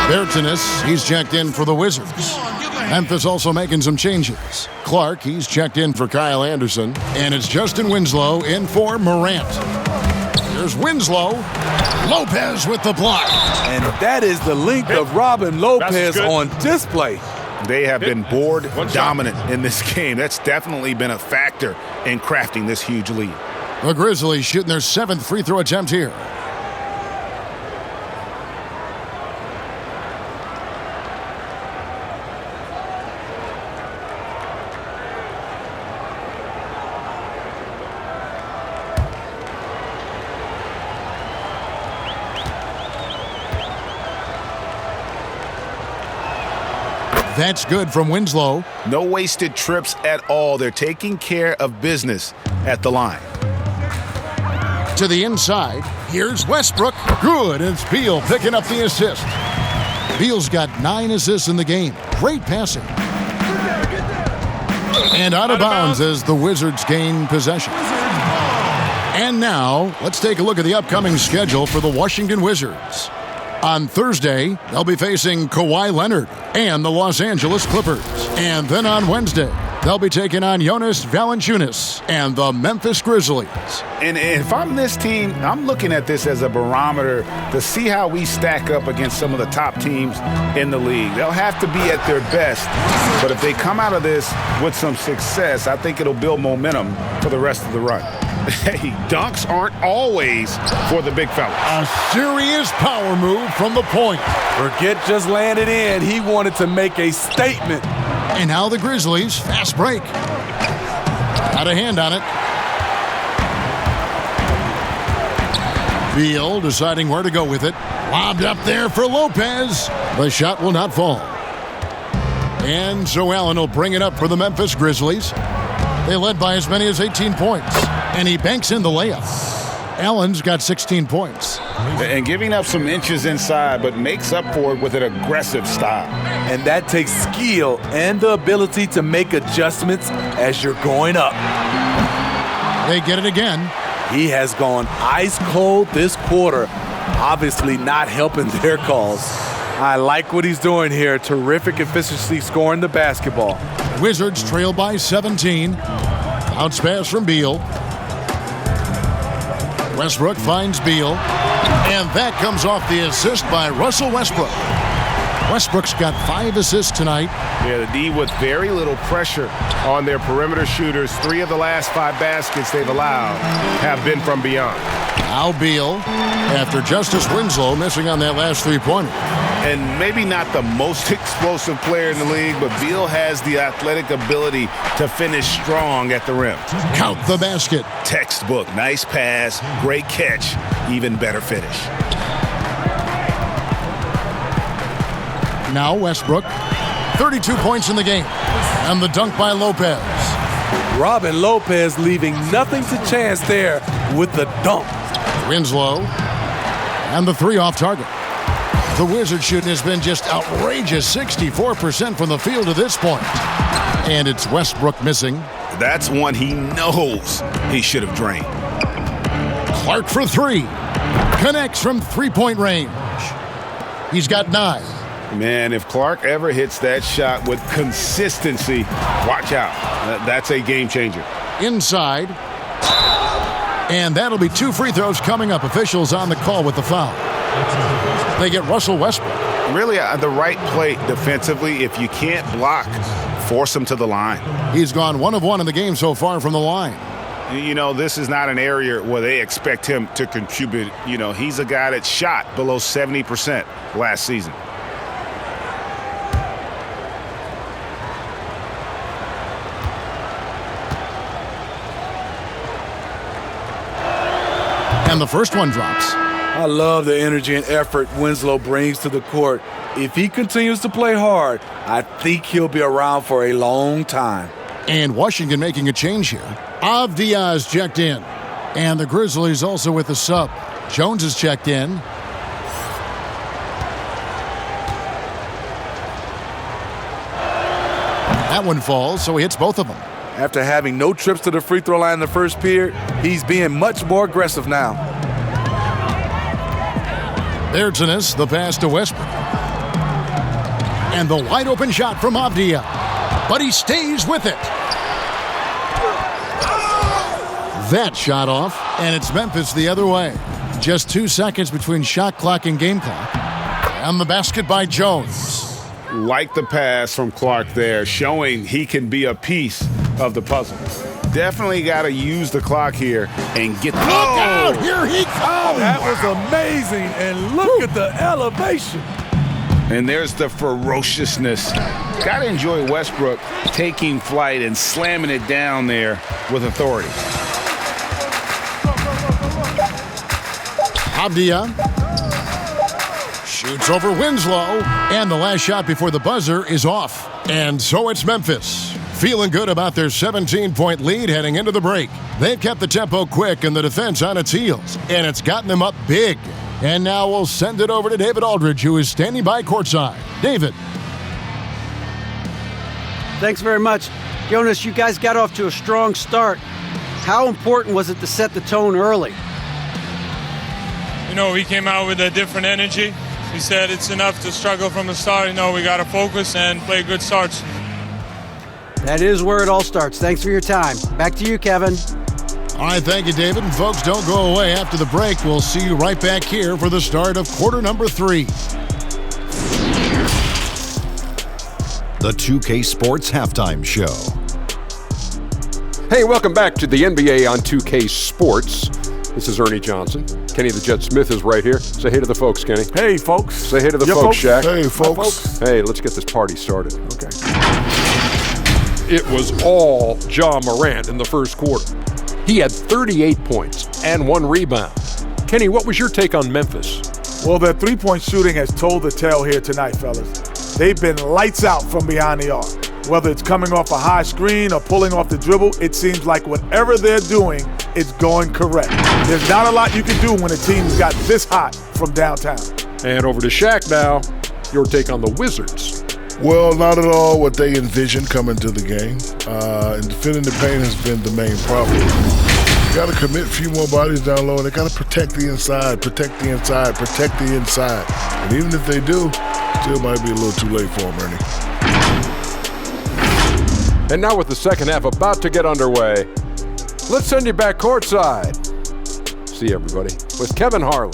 Bertanis, he's checked in for the Wizards. Memphis also making some changes. Clark, he's checked in for Kyle Anderson. And it's Justin Winslow in for Morant. Here's Winslow. Lopez with the block. And that is the length of Robin Lopez on display. They have been board dominant in this game. That's definitely been a factor in crafting this huge lead. The Grizzlies shooting their 7th free throw attempt here. That's good from Winslow. No wasted trips at all. They're taking care of business at the line. To the inside, here's Westbrook. Good, and it's Beal picking up the assist. Beal's got 9 assists in the game. Great passing. And out of bounds as the Wizards gain possession. And now, let's take a look at the upcoming schedule for the Washington Wizards. On Thursday, they'll be facing Kawhi Leonard and the Los Angeles Clippers. And then on Wednesday, they'll be taking on Jonas Valanciunas and the Memphis Grizzlies. And if I'm this team, I'm looking at this as a barometer to see how we stack up against some of the top teams in the league. They'll have to be at their best, but if they come out of this with some success, I think it'll build momentum for the rest of the run. Hey, dunks aren't always for the big fella. A serious power move from the point. Forget just landed in. He wanted to make a statement. And now the Grizzlies, fast break. Got a hand on it. Beal deciding where to go with it. Lobbed up there for Lopez. The shot will not fall. And so Allen will bring it up for the Memphis Grizzlies. They led by as many as 18 points. And he banks in the layup. Allen's got 16 points. And giving up some inches inside, but makes up for it with an aggressive style. And that takes skill and the ability to make adjustments as you're going up. They get it again. He has gone ice cold this quarter, obviously not helping their cause. I like what he's doing here. Terrific efficiency scoring the basketball. Wizards trail by 17. Bounce pass from Beal. Westbrook finds Beal. And that comes off the assist by Russell Westbrook. Westbrook's got 5 assists tonight. Yeah, the D with very little pressure on their perimeter shooters. 3 of the last 5 baskets they've allowed have been from beyond. Now Beal, after Justice Winslow missing on that last 3-pointer. And maybe not the most explosive player in the league, but Beal has the athletic ability to finish strong at the rim. Count the basket. Textbook. Nice pass, great catch, even better finish. Now Westbrook, 32 points in the game. And the dunk by Lopez. Robin Lopez leaving nothing to chance there with the dunk. Winslow, and the 3 off target. The Wizards shooting has been just outrageous, 64% from the field to this point. And it's Westbrook missing. That's one he knows he should have drained. Clark for 3. Connects from 3-point range. He's got 9. Man, if Clark ever hits that shot with consistency, watch out. That's a game changer. Inside. And that'll be 2 free throws coming up. Officials on the call with the foul. They get Russell Westbrook. Really the right play defensively. If you can't block, force him to the line. He's gone 1 of 1 in the game so far from the line. You know, this is not an area where they expect him to contribute. You know, he's a guy that shot below 70% last season. And the first one drops. I love the energy and effort Winslow brings to the court. If he continues to play hard, I think he'll be around for a long time. And Washington making a change here. Avdia's checked in. And the Grizzlies also with the sub. Jones is checked in. That one falls, so he hits both of them. After having no trips to the free throw line in the first period, he's being much more aggressive now. There's Tennis, the pass to Westbrook. And the wide open shot from Avdia. But he stays with it. That shot off, and it's Memphis the other way. Just 2 seconds between shot clock and game clock. And the basket by Jones. Like the pass from Clark there, showing he can be a piece of the puzzle. Definitely got to use the clock here and get the... Look out! Here he comes! That was amazing, and look at the elevation. And there's the ferociousness. Got to enjoy Westbrook taking flight and slamming it down there with authority. Avdia shoots over Winslow, and the last shot before the buzzer is off. And so it's Memphis, feeling good about their 17-point lead heading into the break. They've kept the tempo quick and the defense on its heels, and it's gotten them up big. And now we'll send it over to David Aldridge, who is standing by courtside. David. Thanks very much. Jonas, you guys got off to a strong start. How important was it to set the tone early? You know, we came out with a different energy. We said it's enough to struggle from the start. You know, we got to focus and play good starts. That is where it all starts. Thanks for your time. Back to you, Kevin. All right, thank you, David. And folks, don't go away. After the break, we'll see you right back here for the start of quarter number 3. The 2K Sports Halftime Show. Hey, welcome back to the NBA on 2K Sports. This is Ernie Johnson. Kenny the Jet Smith is right here. Say hey to the folks, Kenny. Hey, folks. Say hey to the folks, Shaq. Hey, folks. Hey, let's get this party started. Okay. It was all Ja Morant in the first quarter. He had 38 points and 1 rebound. Kenny, what was your take on Memphis? Well, their three-point shooting has told the tale here tonight, fellas. They've been lights out from behind the arc. Whether it's coming off a high screen or pulling off the dribble, it seems like whatever they're doing, it's going correct. There's not a lot you can do when a team's got this hot from downtown. And over to Shaq now. Your take on the Wizards. Well, not at all what they envisioned coming to the game. And defending the paint has been the main problem. Got to commit a few more bodies down low, and they got to protect the inside, protect the inside, protect the inside. And even if they do, still might be a little too late for them, Ernie. And now with the second half about to get underway, let's send you back courtside. See everybody with Kevin Harlan.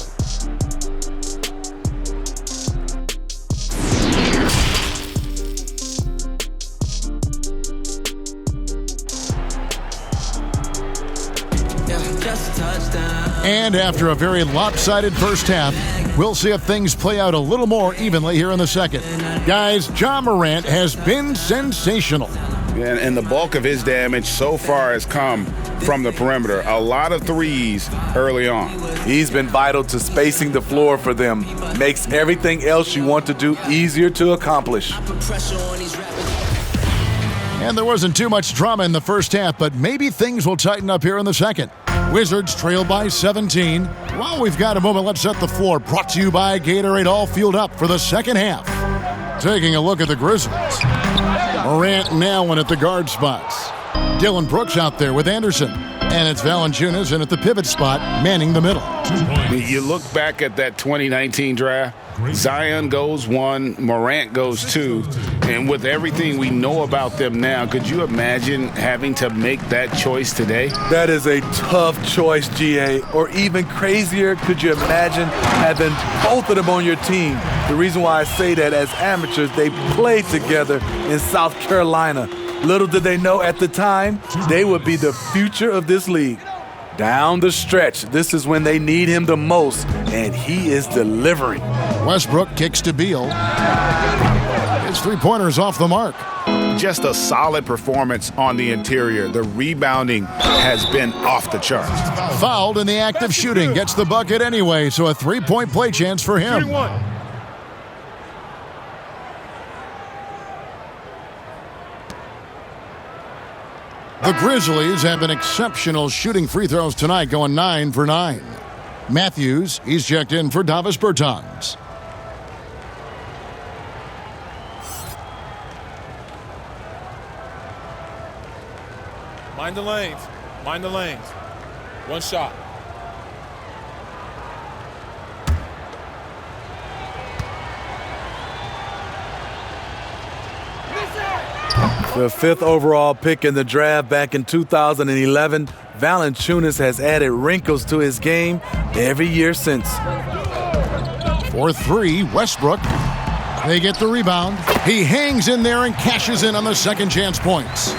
And after a very lopsided first half, we'll see if things play out a little more evenly here in the second. Guys, Ja Morant has been sensational. And the bulk of his damage so far has come from the perimeter. A lot of threes early on. He's been vital to spacing the floor for them. Makes everything else you want to do easier to accomplish. And there wasn't too much drama in the first half, but maybe things will tighten up here in the second. Wizards trail by 17. While we've got a moment, let's set the floor. Brought to you by Gatorade, all fueled up for the second half. Taking a look at the Grizzlies. Morant and Allen at the guard spots. Dylan Brooks out there with Anderson. And it's Valanciunas in at the pivot spot, manning the middle. You look back at that 2019 draft, Zion goes 1, Morant goes 2, and with everything we know about them now, could you imagine having to make that choice today? That is a tough choice, GA. Or even crazier, could you imagine having both of them on your team? The reason why I say that, as amateurs, they played together in South Carolina. Little did they know at the time, they would be the future of this league. Down the stretch, this is when they need him the most, and he is delivering. Westbrook kicks to Beal. His three-pointer's off the mark. Just a solid performance on the interior. The rebounding has been off the charts. Fouled in the act of shooting. Gets the bucket anyway, so a three-point play chance for him. The Grizzlies have been exceptional shooting free throws tonight, going 9 for 9. Matthews, he's checked in for Davis Bertans. Mind the lanes. Mind the lanes. One shot. The 5th overall pick in the draft back in 2011, Valanciunas has added wrinkles to his game every year since. For 3, Westbrook. They get the rebound. He hangs in there and cashes in on the second chance points.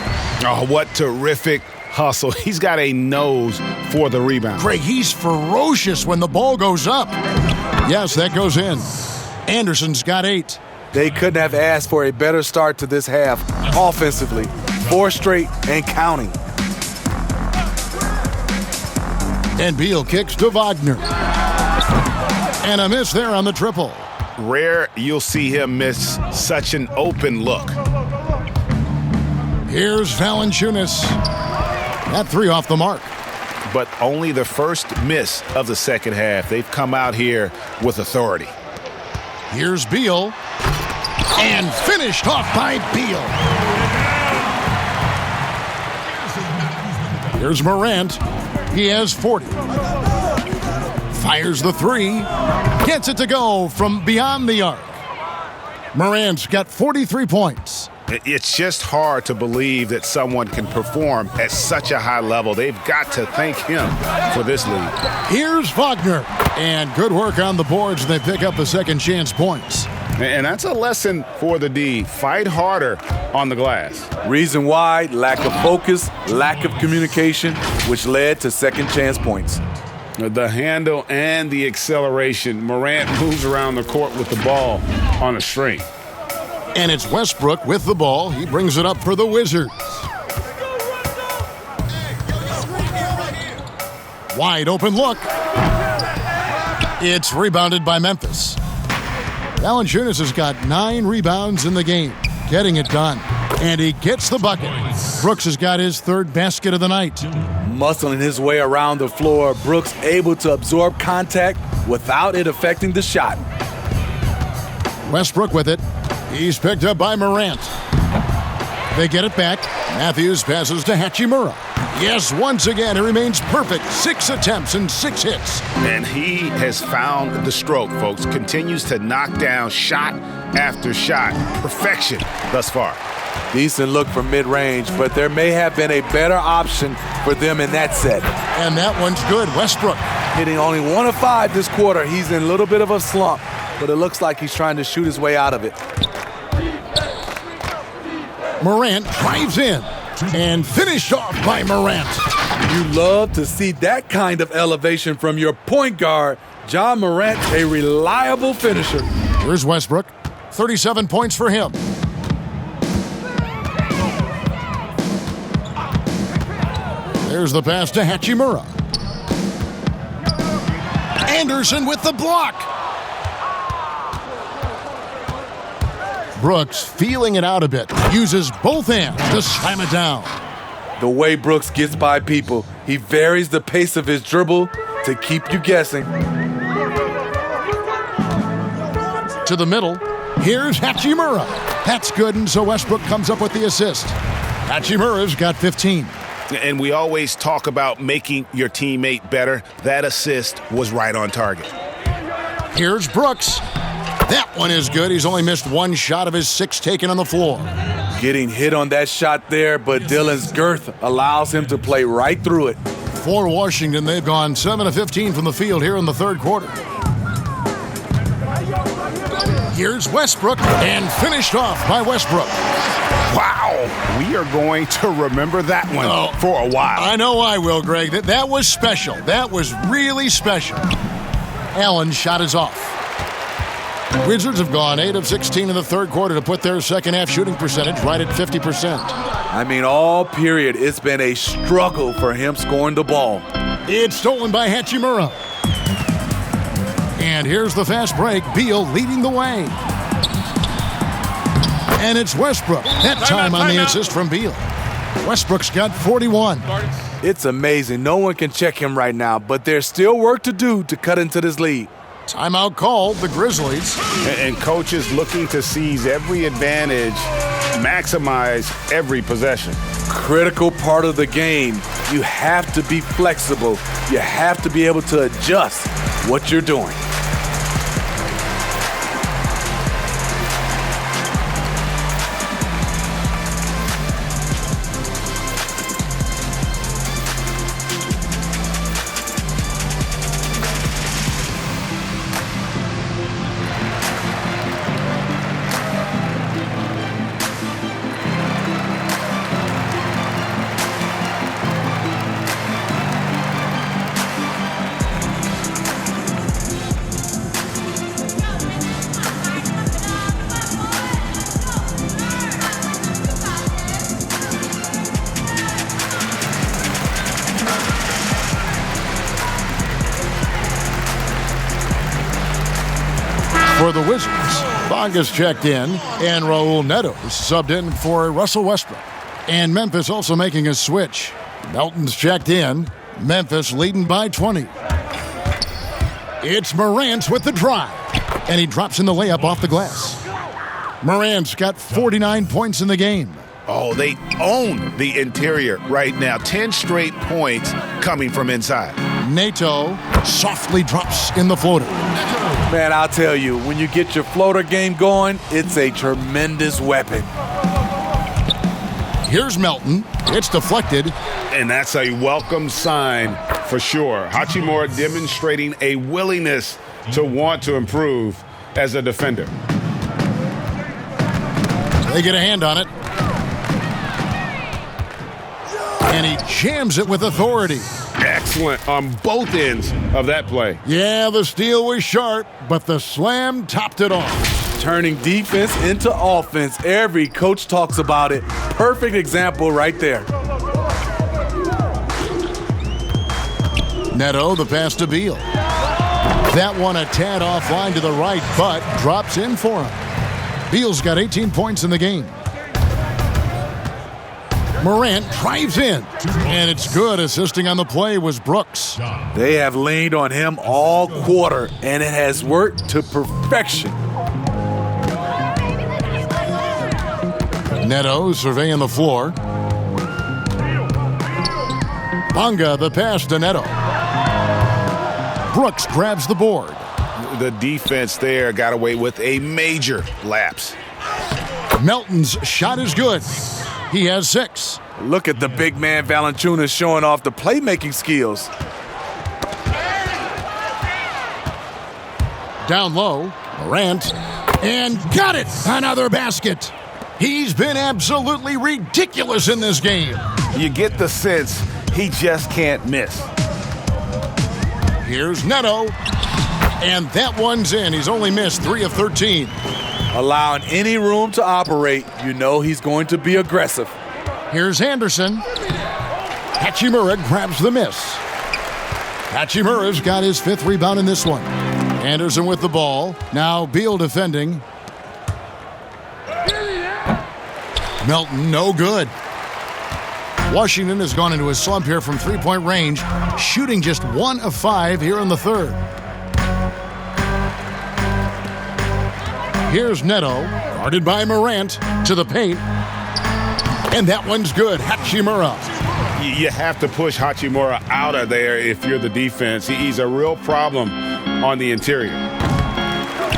Oh, what terrific hustle. He's got a nose for the rebound. Greg, he's ferocious when the ball goes up. Yes, that goes in. Anderson's got 8. They couldn't have asked for a better start to this half offensively. 4 straight and counting. And Beal kicks to Wagner. And a miss there on the triple. Rare you'll see him miss such an open look. Here's Valanciunas. That 3 off the mark. But only the first miss of the second half. They've come out here with authority. Here's Beal. And finished off by Beal. Here's Morant. He has 40. Fires the 3. Gets it to go from beyond the arc. Morant's got 43 points. It's just hard to believe that someone can perform at such a high level. They've got to thank him for this lead. Here's Wagner. And good work on the boards. They pick up the second chance points. And that's a lesson for the D. Fight harder on the glass. Reason why: lack of focus, lack of communication, which led to second chance points. The handle and the acceleration. Morant moves around the court with the ball on a string. And it's Westbrook with the ball. He brings it up for the Wizards. Wide open look. It's rebounded by Memphis. Valanciunas has got 9 rebounds in the game, getting it done. And he gets the bucket. Brooks has got his 3rd basket of the night. Muscling his way around the floor, Brooks able to absorb contact without it affecting the shot. Westbrook with it. He's picked up by Morant. They get it back. Matthews passes to Hachimura. Yes, once again, he remains perfect. 6 attempts and 6 hits. And he has found the stroke, folks. Continues to knock down shot after shot. Perfection thus far. Decent look from mid-range, but there may have been a better option for them in that set. And that one's good. Westbrook hitting only 1 of 5 this quarter. He's in a little bit of a slump, but it looks like he's trying to shoot his way out of it. Morant drives in and finished off by Morant. You love to see that kind of elevation from your point guard. John Morant, a reliable finisher. Here's Westbrook. 37 points for him. There's the pass to Hachimura. Anderson with the block. Brooks feeling it out a bit. Uses both hands to slam it down. The way Brooks gets by people, he varies the pace of his dribble to keep you guessing. To the middle. Here's Hachimura. That's good, and so Westbrook comes up with the assist. Hachimura's got 15. And we always talk about making your teammate better. That assist was right on target. Here's Brooks. That one is good. He's only missed one shot of his 6 taken on the floor. Getting hit on that shot there, but Dillon's girth allows him to play right through it. For Washington, they've gone 7 of 15 from the field here in the third quarter. Here's Westbrook, and finished off by Westbrook. Wow, we are going to remember that one for a while. I know I will, Greg. That was special. That was really special. Allen's shot is off. Wizards have gone 8 of 16 in the third quarter to put their second half shooting percentage right at 50%. I mean, all period, it's been a struggle for him scoring the ball. It's stolen by Hachimura. And here's the fast break. Beal leading the way. And it's Westbrook. That time on the assist from Beal. Westbrook's got 41. It's amazing. No one can check him right now, but there's still work to do to cut into this lead. Timeout called, the Grizzlies. And coaches looking to seize every advantage, maximize every possession. Critical part of the game. You have to be flexible. You have to be able to adjust what you're doing. For the Wizards, Bonga's checked in, and Raul Neto's subbed in for Russell Westbrook. And Memphis also making a switch. Melton's checked in. Memphis leading by 20. It's Morant with the drive, and he drops in the layup off the glass. Morant's got 49 points in the game. Oh, they own the interior right now. 10 straight points coming from inside. Neto softly drops in the floater. Man, I'll tell you, when you get your floater game going, it's a tremendous weapon. Here's Melton. It's deflected. And that's a welcome sign for sure. Hachimura demonstrating a willingness to want to improve as a defender. They get a hand on it. And he jams it with authority. Excellent on both ends of that play. Yeah, the steal was sharp, but the slam topped it off. Turning defense into offense. Every coach talks about it. Perfect example right there. Neto, the pass to Beal. That one a tad offline to the right, but drops in for him. Beal's got 18 points in the game. Morant drives in, and it's good. Assisting on the play was Brooks. They have leaned on him all quarter, and it has worked to perfection. Neto surveying the floor. Bonga, the pass to Neto. Brooks grabs the board. The defense there got away with a major lapse. Melton's shot is good. He has 6. Look at the big man Valanciunas showing off the playmaking skills. Down low, Morant, and got it! Another basket. He's been absolutely ridiculous in this game. You get the sense he just can't miss. Here's Neto, and that one's in. He's only missed 3 of 13. Allowing any room to operate, you know he's going to be aggressive. Here's Anderson. Hachimura grabs the miss. Hachimura's got his 5th rebound in this one. Anderson with the ball. Now Beal defending. Melton, no good. Washington has gone into a slump here from 3-point range, shooting just 1 of 5 here in the third. Here's Neto, guarded by Morant, to the paint. And that one's good. Hachimura. You have to push Hachimura out of there if you're the defense. He's a real problem on the interior.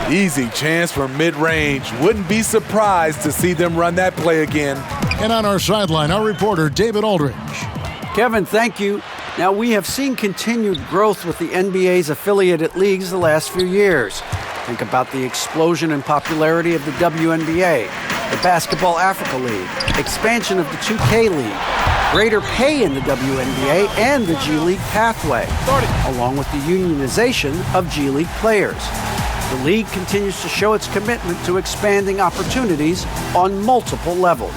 Easy chance for mid-range. Wouldn't be surprised to see them run that play again. And on our sideline, our reporter, David Aldridge. Kevin, thank you. Now, we have seen continued growth with the NBA's affiliated leagues the last few years. Think about the explosion in popularity of the WNBA, the Basketball Africa League, expansion of the 2K League, greater pay in the WNBA and the G League pathway, along with the unionization of G League players. The league continues to show its commitment to expanding opportunities on multiple levels.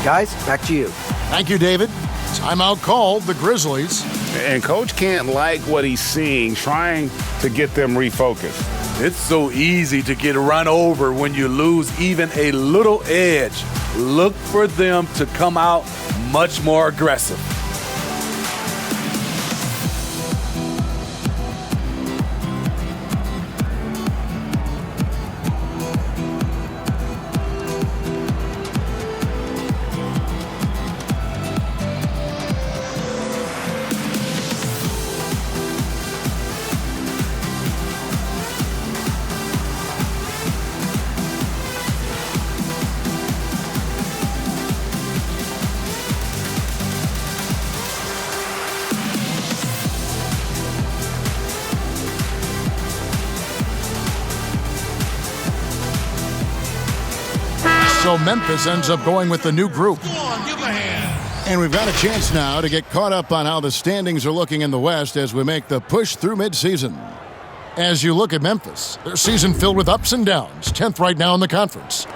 Guys, back to you. Thank you, David. Timeout called, the Grizzlies. And Coach can't like what he's seeing, trying to get them refocused. It's so easy to get run over when you lose even a little edge. Look for them to come out much more aggressive. So Memphis ends up going with the new group. And we've got a chance now to get caught up on how the standings are looking in the West as we make the push through midseason. As you look at Memphis, their season filled with ups and downs, 10th right now in the conference.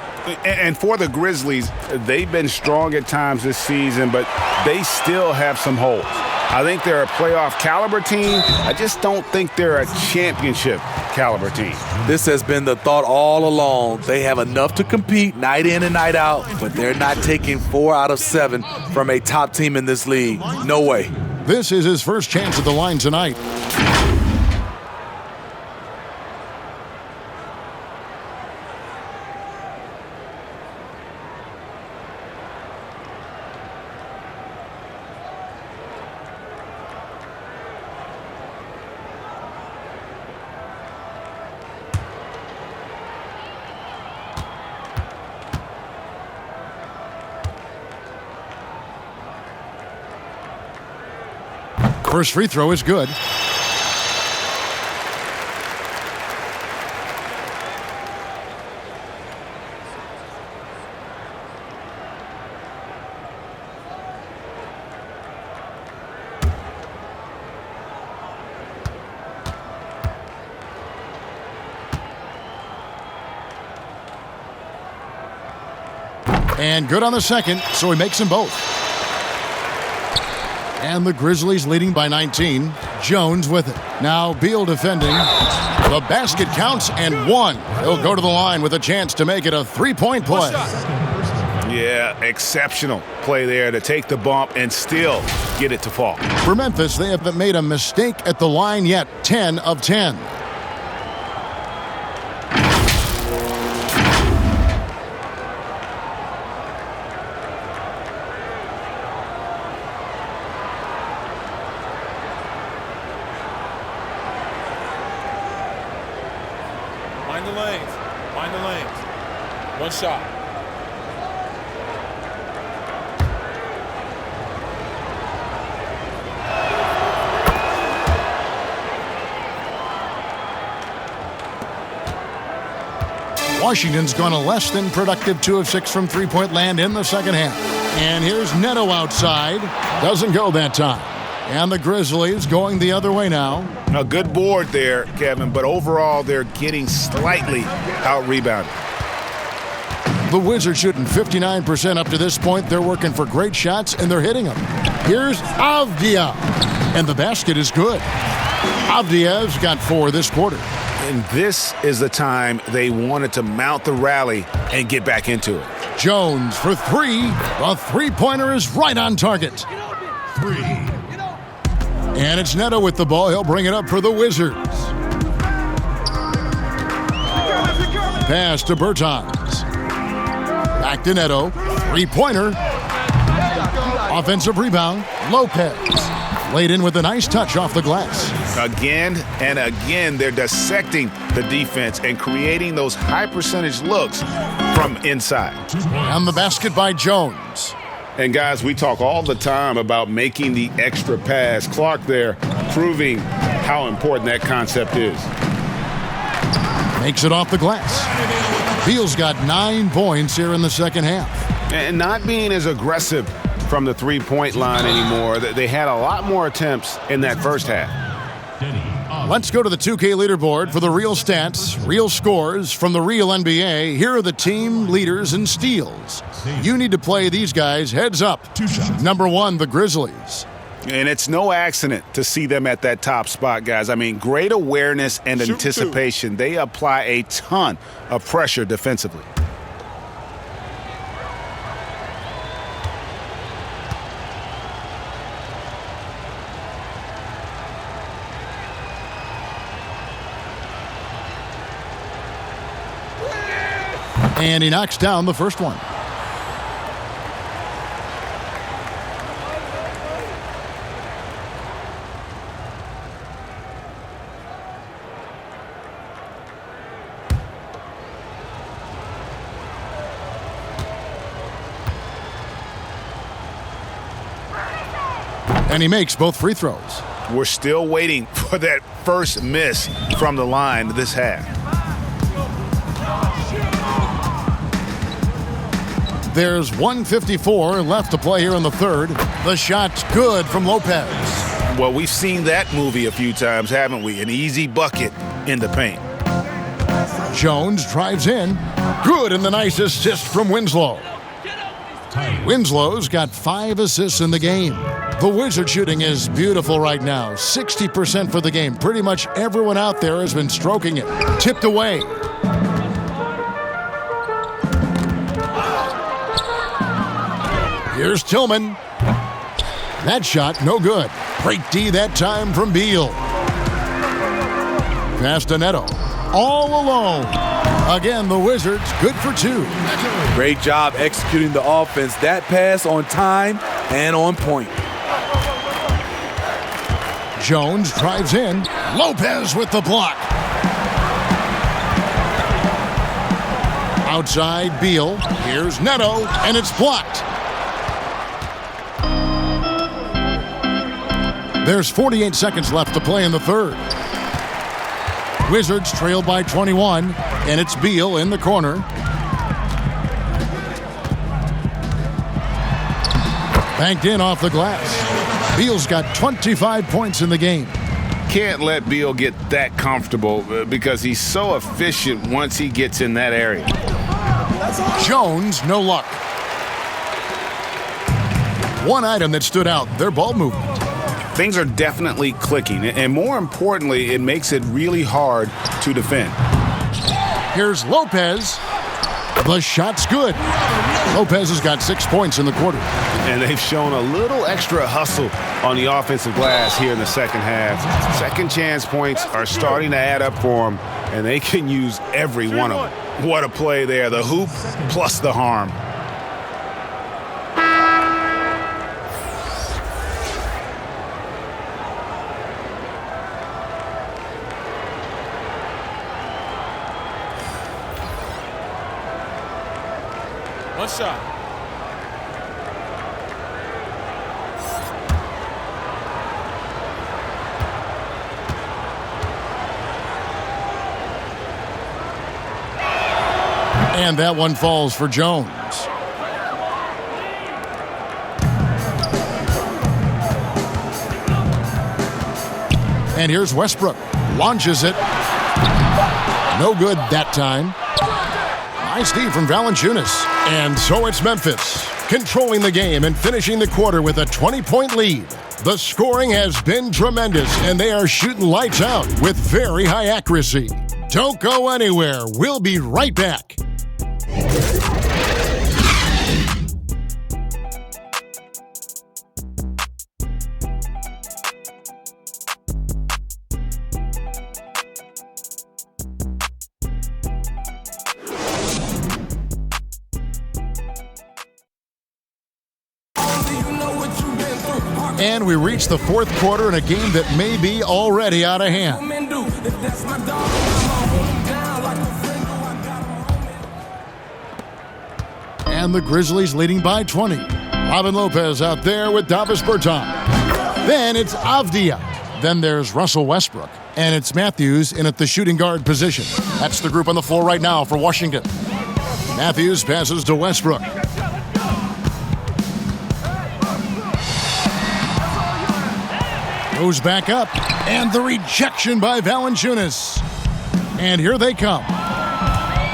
And for the Grizzlies, they've been strong at times this season, but they still have some holes. I think they're a playoff caliber team. I just don't think they're a championship caliber team. This has been the thought all along. They have enough to compete night in and night out, but they're not taking 4 out of 7 from a top team in this league. No way. This is his first chance at the line tonight. First free throw is good. And good on the second, so he makes them both. And the Grizzlies leading by 19. Jones with it. Now Beal defending. The basket counts and one. He'll go to the line with a chance to make it a three-point play. Yeah, exceptional play there to take the bump and still get it to fall. For Memphis, they haven't made a mistake at the line yet. 10 of 10. Mind the lanes. One shot. Washington's gone a less than productive 2 of 6 from three-point land in the second half. And here's Neto outside. Doesn't go that time. And the Grizzlies going the other way now. A good board there, Kevin, but overall they're getting slightly out-rebounded. The Wizards shooting 59% up to this point. They're working for great shots, and they're hitting them. Here's Avdia. And the basket is good. Avdia's got 4 this quarter. And this is the time they wanted to mount the rally and get back into it. Jones for 3. The three-pointer is right on target. 3. And it's Neto with the ball. He'll bring it up for the Wizards. Pass to Bertans. Back to Neto. Three-pointer. Offensive rebound, Lopez. Laid in with a nice touch off the glass. Again and again, they're dissecting the defense and creating those high-percentage looks from inside. And the basket by Jones. And, guys, we talk all the time about making the extra pass. Clark there proving how important that concept is. Makes it off the glass. Beal's got 9 points here in the second half. And not being as aggressive from the three-point line anymore. They had a lot more attempts in that first half. Let's go to the 2K leaderboard for the real stats, real scores from the real NBA. Here are the team leaders in steals. You need to play these guys heads up. Number 1, the Grizzlies. And it's no accident to see them at that top spot, guys. I mean, great awareness and anticipation. They apply a ton of pressure defensively. And he knocks down the first one. And he makes both free throws. We're still waiting for that first miss from the line this half. There's 1:54 left to play here in the third. The shot's good from Lopez. Well, we've seen that movie a few times, haven't we? An easy bucket in the paint. Jones drives in. Good, and the nice assist from Winslow. Winslow's got 5 assists in the game. The Wizard shooting is beautiful right now. 60% for the game. Pretty much everyone out there has been stroking it. Tipped away. Here's Tillman. That shot, no good. Great D that time from Beal. Pass to Neto. All alone. Again, the Wizards good for 2. Great job executing the offense. That pass on time and on point. Jones drives in. Lopez with the block. Outside Beal. Here's Neto, and it's blocked. There's 48 seconds left to play in the third. Wizards trail by 21, and it's Beal in the corner. Banked in off the glass. Beal's got 25 points in the game. Can't let Beal get that comfortable because he's so efficient once he gets in that area. Jones, no luck. One item that stood out, their ball movement. Things are definitely clicking, and more importantly, it makes it really hard to defend. Here's Lopez. The shot's good. Lopez has got 6 points in the quarter. And they've shown a little extra hustle on the offensive glass here in the second half. Second chance points are starting to add up for them, and they can use every one of them. What a play there. The hoop plus the harm. One shot. And that one falls for Jones. And here's Westbrook. Launches it. No good that time. Nice D from Valanciunas. And so it's Memphis, controlling the game and finishing the quarter with a 20-point lead. The scoring has been tremendous, and they are shooting lights out with very high accuracy. Don't go anywhere. We'll be right back. And we reach the fourth quarter in a game that may be already out of hand. And the Grizzlies leading by 20. Robin Lopez out there with Davis Bertans. Then it's Avdia. Then there's Russell Westbrook. And it's Matthews in at the shooting guard position. That's the group on the floor right now for Washington. Matthews passes to Westbrook. Goes back up. And the rejection by Valanciunas. And here they come.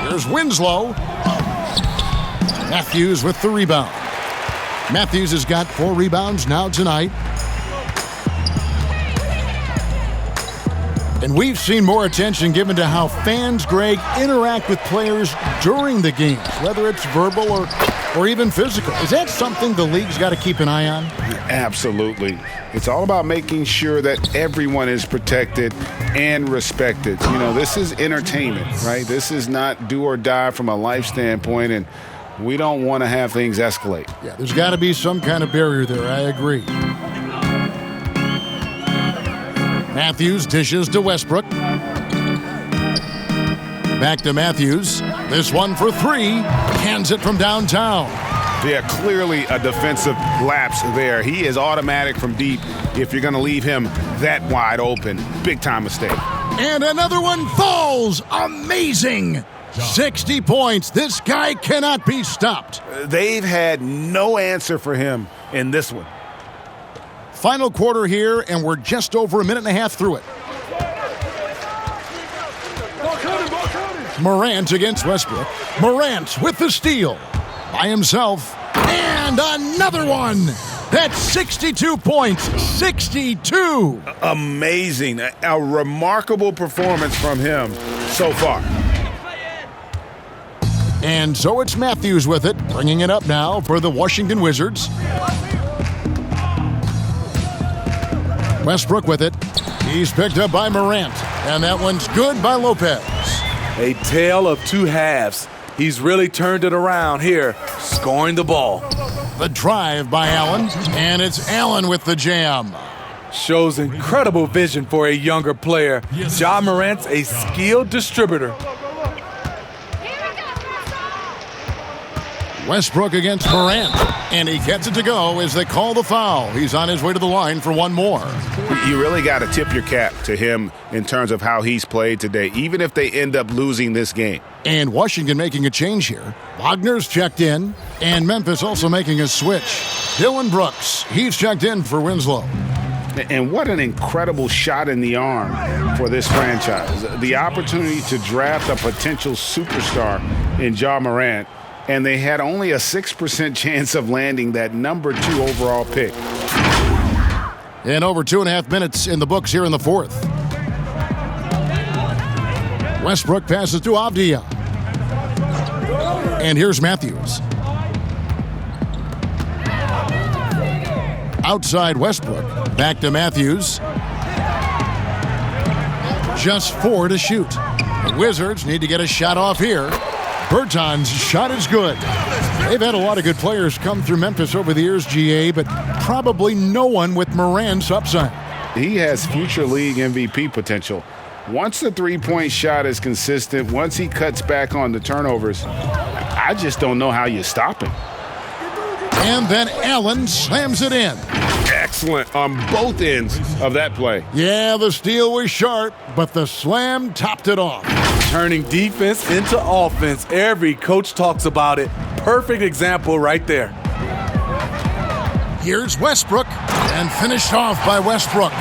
Here's Winslow. Matthews with the rebound. Matthews has got 4 rebounds now tonight. And we've seen more attention given to how fans, Greg, interact with players during the games, whether it's verbal or even physical. Is that something the league's got to keep an eye on? Absolutely. It's all about making sure that everyone is protected and respected. You know, this is entertainment, right? This is not do or die from a life standpoint, and we don't want to have things escalate. Yeah, there's got to be some kind of barrier there. I agree. Matthews dishes to Westbrook. Back to Matthews. This one for 3. Hands it from downtown. Yeah, clearly a defensive lapse there. He is automatic from deep if you're going to leave him that wide open. Big time mistake. And another one falls. Amazing. 60 points. This guy cannot be stopped. They've had no answer for him in this one. Final quarter here, and we're just over a minute and a half through it. Morant against Westbrook. Morant with the steal. By himself. And another one. That's 62 points. 62. Amazing. A remarkable performance from him so far. And so it's Matthews with it, bringing it up now for the Washington Wizards. Westbrook with it. He's picked up by Morant. And that one's good by Lopez. A tale of 2 halves. He's really turned it around here, scoring the ball. The drive by Allen. And it's Allen with the jam. Shows incredible vision for a younger player. Ja Morant's a skilled distributor. Westbrook against Morant. And he gets it to go as they call the foul. He's on his way to the line for one more. You really got to tip your cap to him in terms of how he's played today, even if they end up losing this game. And Washington making a change here. Wagner's checked in. And Memphis also making a switch. Dillon Brooks, he's checked in for Winslow. And what an incredible shot in the arm for this franchise. The opportunity to draft a potential superstar in Ja Morant. And they had only a 6% chance of landing that number 2 overall pick. And over 2.5 minutes in the books here in the fourth. Westbrook passes to Avdia. And here's Matthews. Outside Westbrook. Back to Matthews. Just 4 to shoot. The Wizards need to get a shot off here. Bertans' shot is good. They've had a lot of good players come through Memphis over the years, GA, but probably no one with Morant's upside. He has future league MVP potential. Once the three-point shot is consistent, once he cuts back on the turnovers, I just don't know how you stop him. And then Allen slams it in. Excellent on both ends of that play. Yeah, the steal was sharp, but the slam topped it off. Turning defense into offense. Every coach talks about it. Perfect example right there. Here's Westbrook, and finished off by Westbrook.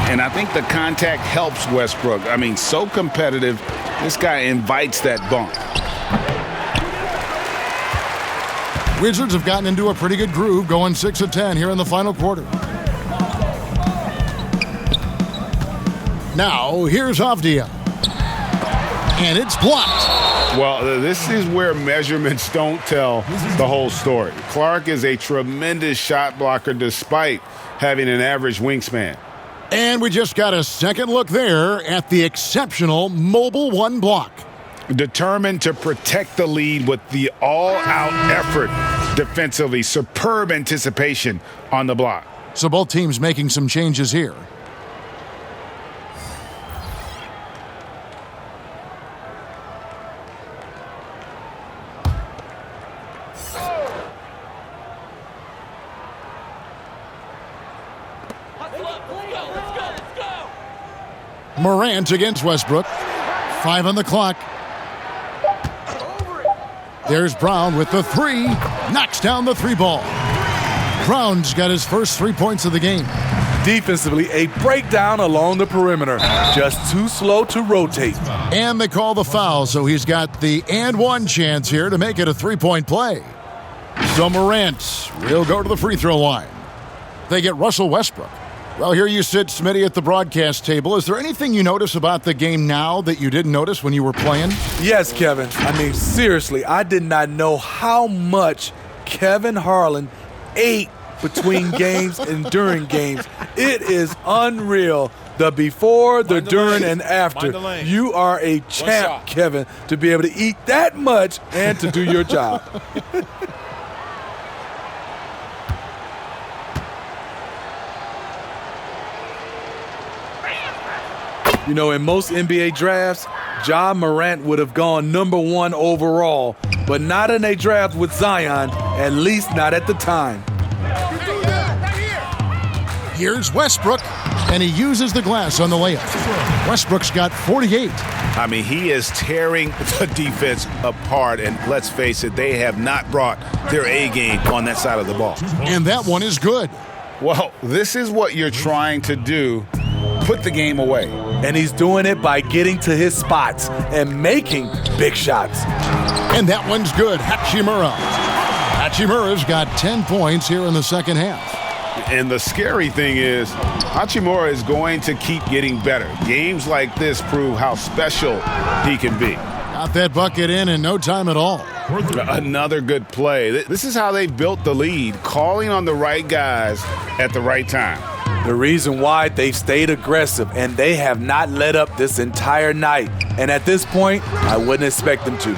And I think the contact helps Westbrook. I mean, so competitive. This guy invites that bump. Wizards have gotten into a pretty good groove, going 6 of 10 here in the final quarter. Now, here's Avdia. And it's blocked. Well, this is where measurements don't tell the whole story. Clark is a tremendous shot blocker despite having an average wingspan. And we just got a second look there at the exceptional mobile 1 block. Determined to protect the lead with the all-out effort defensively. Superb anticipation on the block. So both teams making some changes here. Morant against Westbrook. 5 on the clock. There's Brown with the 3. Knocks down the 3 ball. Brown's got his first 3 points of the game. Defensively, a breakdown along the perimeter. Just too slow to rotate. And they call the foul, so he's got the and 1 chance here to make it a 3-point play. So Morant will go to the free throw line. They get Russell Westbrook. Well, here you sit, Smitty, at the broadcast table. Is there anything you notice about the game now that you didn't notice when you were playing? Yes, Kevin. I mean, seriously, I did not know how much Kevin Harlan ate between games and during games. It is unreal. The before, the during, and after. You are a champ, Kevin, to be able to eat that much and to do your job. You know, in most NBA drafts, Ja Morant would have gone #1 overall, but not in a draft with Zion, at least not at the time. Here's Westbrook, and he uses the glass on the layup. Westbrook's got 48. I mean, he is tearing the defense apart, and let's face it, they have not brought their A game on that side of the ball. And that one is good. Well, this is what you're trying to do. Put the game away. And he's doing it by getting to his spots and making big shots. And that one's good. Hachimura. Hachimura's got 10 points here in the second half. And the scary thing is, Hachimura is going to keep getting better. Games like this prove how special he can be. Got that bucket in no time at all. Another good play. This is how they built the lead, calling on the right guys at the right time. The reason why they've stayed aggressive, and they have not let up this entire night. And at this point, I wouldn't expect them to.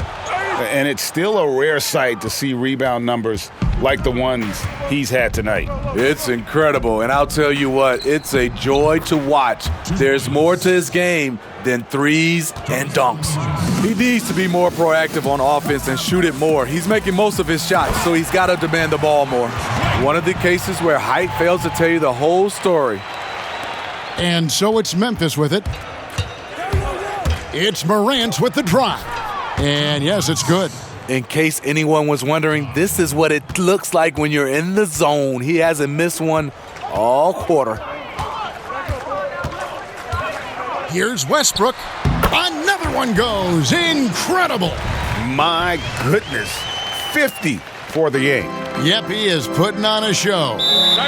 And it's still a rare sight to see rebound numbers like the ones he's had tonight. It's incredible, and I'll tell you what, it's a joy to watch. There's more to his game than threes and dunks. He needs to be more proactive on offense and shoot it more. He's making most of his shots, so he's got to demand the ball more. One of the cases where height fails to tell you the whole story. And so it's Memphis with it. It's Morant with the drive. And yes, it's good. In case anyone was wondering, this is what it looks like when you're in the zone. He hasn't missed one all quarter. Here's Westbrook. Another one goes. Incredible. My goodness. 50 for the game. Yep, he is putting on a show.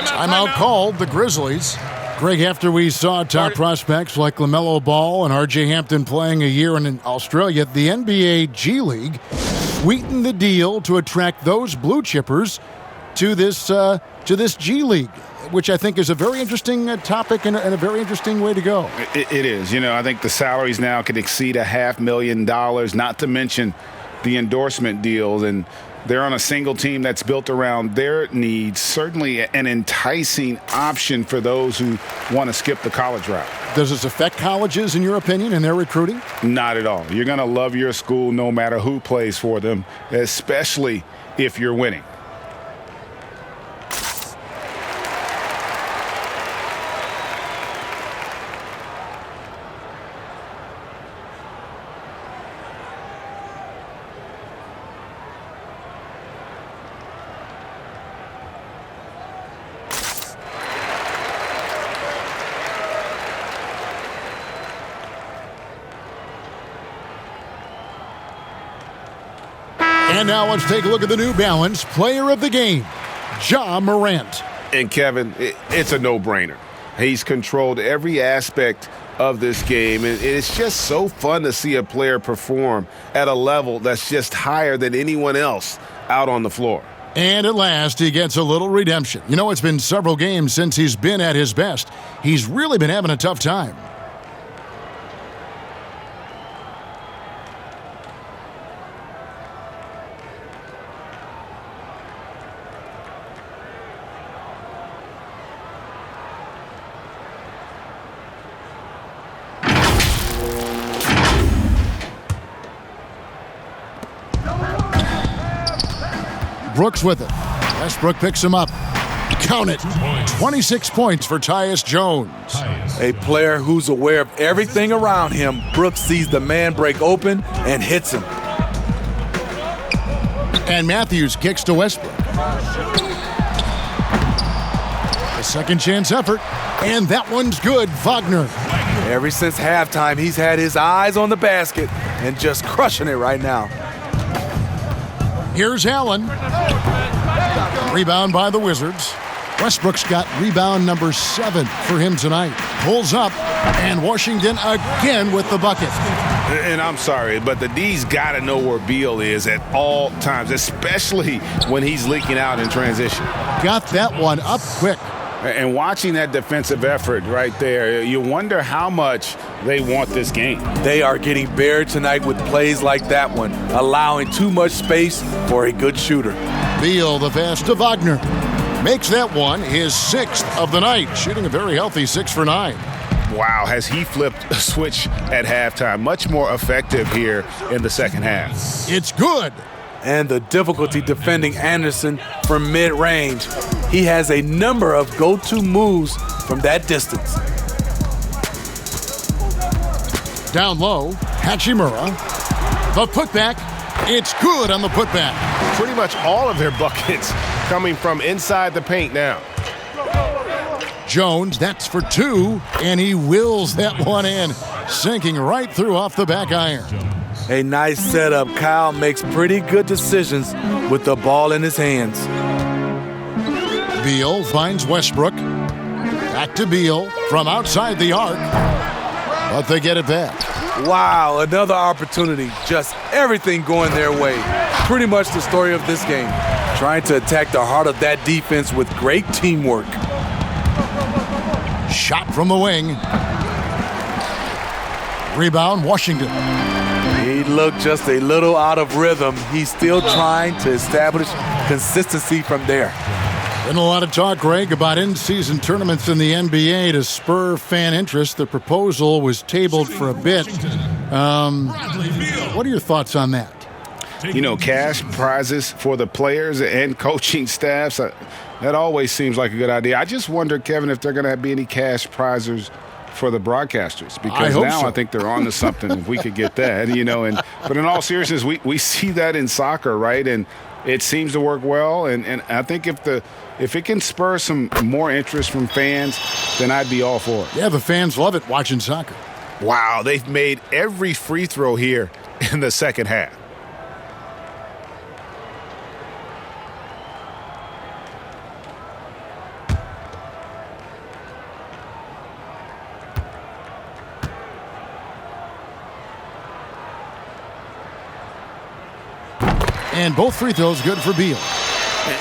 Timeout called the Grizzlies. Greg, after we saw top prospects like LaMelo Ball and R.J. Hampton playing a year in Australia, the NBA G League sweetened the deal to attract those blue chippers to this G League, which I think is a very interesting topic and a very interesting way to go. It is. You know, I think the salaries now could exceed $500,000, not to mention the endorsement deals, and they're on a single team that's built around their needs. Certainly an enticing option for those who want to skip the college route. Does this affect colleges, in your opinion, in their recruiting? Not at all. You're going to love your school no matter who plays for them, especially if you're winning. And now let's take a look at the New Balance Player of the Game, Ja Morant. And Kevin, it's a no-brainer. He's controlled every aspect of this game, and it's just so fun to see a player perform at a level that's just higher than anyone else out on the floor. And at last, he gets a little redemption. You know, it's been several games since he's been at his best. He's really been having a tough time. Brooks with it. Westbrook picks him up. Count it. 26 points for Tyus Jones. A player who's aware of everything around him. Brooks sees the man break open and hits him. And Matthews kicks to Westbrook. A second chance effort. And that one's good. Wagner. Ever since halftime, he's had his eyes on the basket and just crushing it right now. Here's Allen. Rebound by the Wizards. Westbrook's got rebound number 7 for him tonight. Pulls up, and Washington again with the bucket. And I'm sorry, but the D's got to know where Beal is at all times, especially when he's leaking out in transition. Got that one up quick. And watching that defensive effort right there, you wonder how much they want this game. They are getting buried tonight with plays like that one, allowing too much space for a good shooter. Beal, the pass to Wagner. Makes that one his 6th of the night, shooting a very healthy 6 for 9. Wow, has he flipped a switch at halftime. Much more effective here in the second half. It's good. And the difficulty defending Anderson from mid-range. He has a number of go-to moves from that distance. Down low, Hachimura. The putback. It's good on the putback. Pretty much all of their buckets coming from inside the paint now. Jones, that's for 2, and he wills that one in, sinking right through off the back iron. A nice setup. Kyle makes pretty good decisions with the ball in his hands. Beal finds Westbrook. Back to Beal from outside the arc, but they get it back. Wow, another opportunity. Just everything going their way. Pretty much the story of this game. Trying to attack the heart of that defense with great teamwork. Shot from the wing. Rebound, Washington. He looked just a little out of rhythm. He's still trying to establish consistency from there. Been a lot of talk, Greg, about in-season tournaments in the NBA to spur fan interest. The proposal was tabled for a bit. What are your thoughts on that? You know, cash prizes for the players and coaching staffs, that always seems like a good idea. I just wonder, Kevin, if they're going to be any cash prizes for the broadcasters, because I think they're on to something if we could get that, you know. But in all seriousness, we see that in soccer, right? And it seems to work well, and I think if it can spur some more interest from fans, then I'd be all for it. Yeah, the fans love it watching soccer. Wow, they've made every free throw here in the second half. And both free throws good for Beal.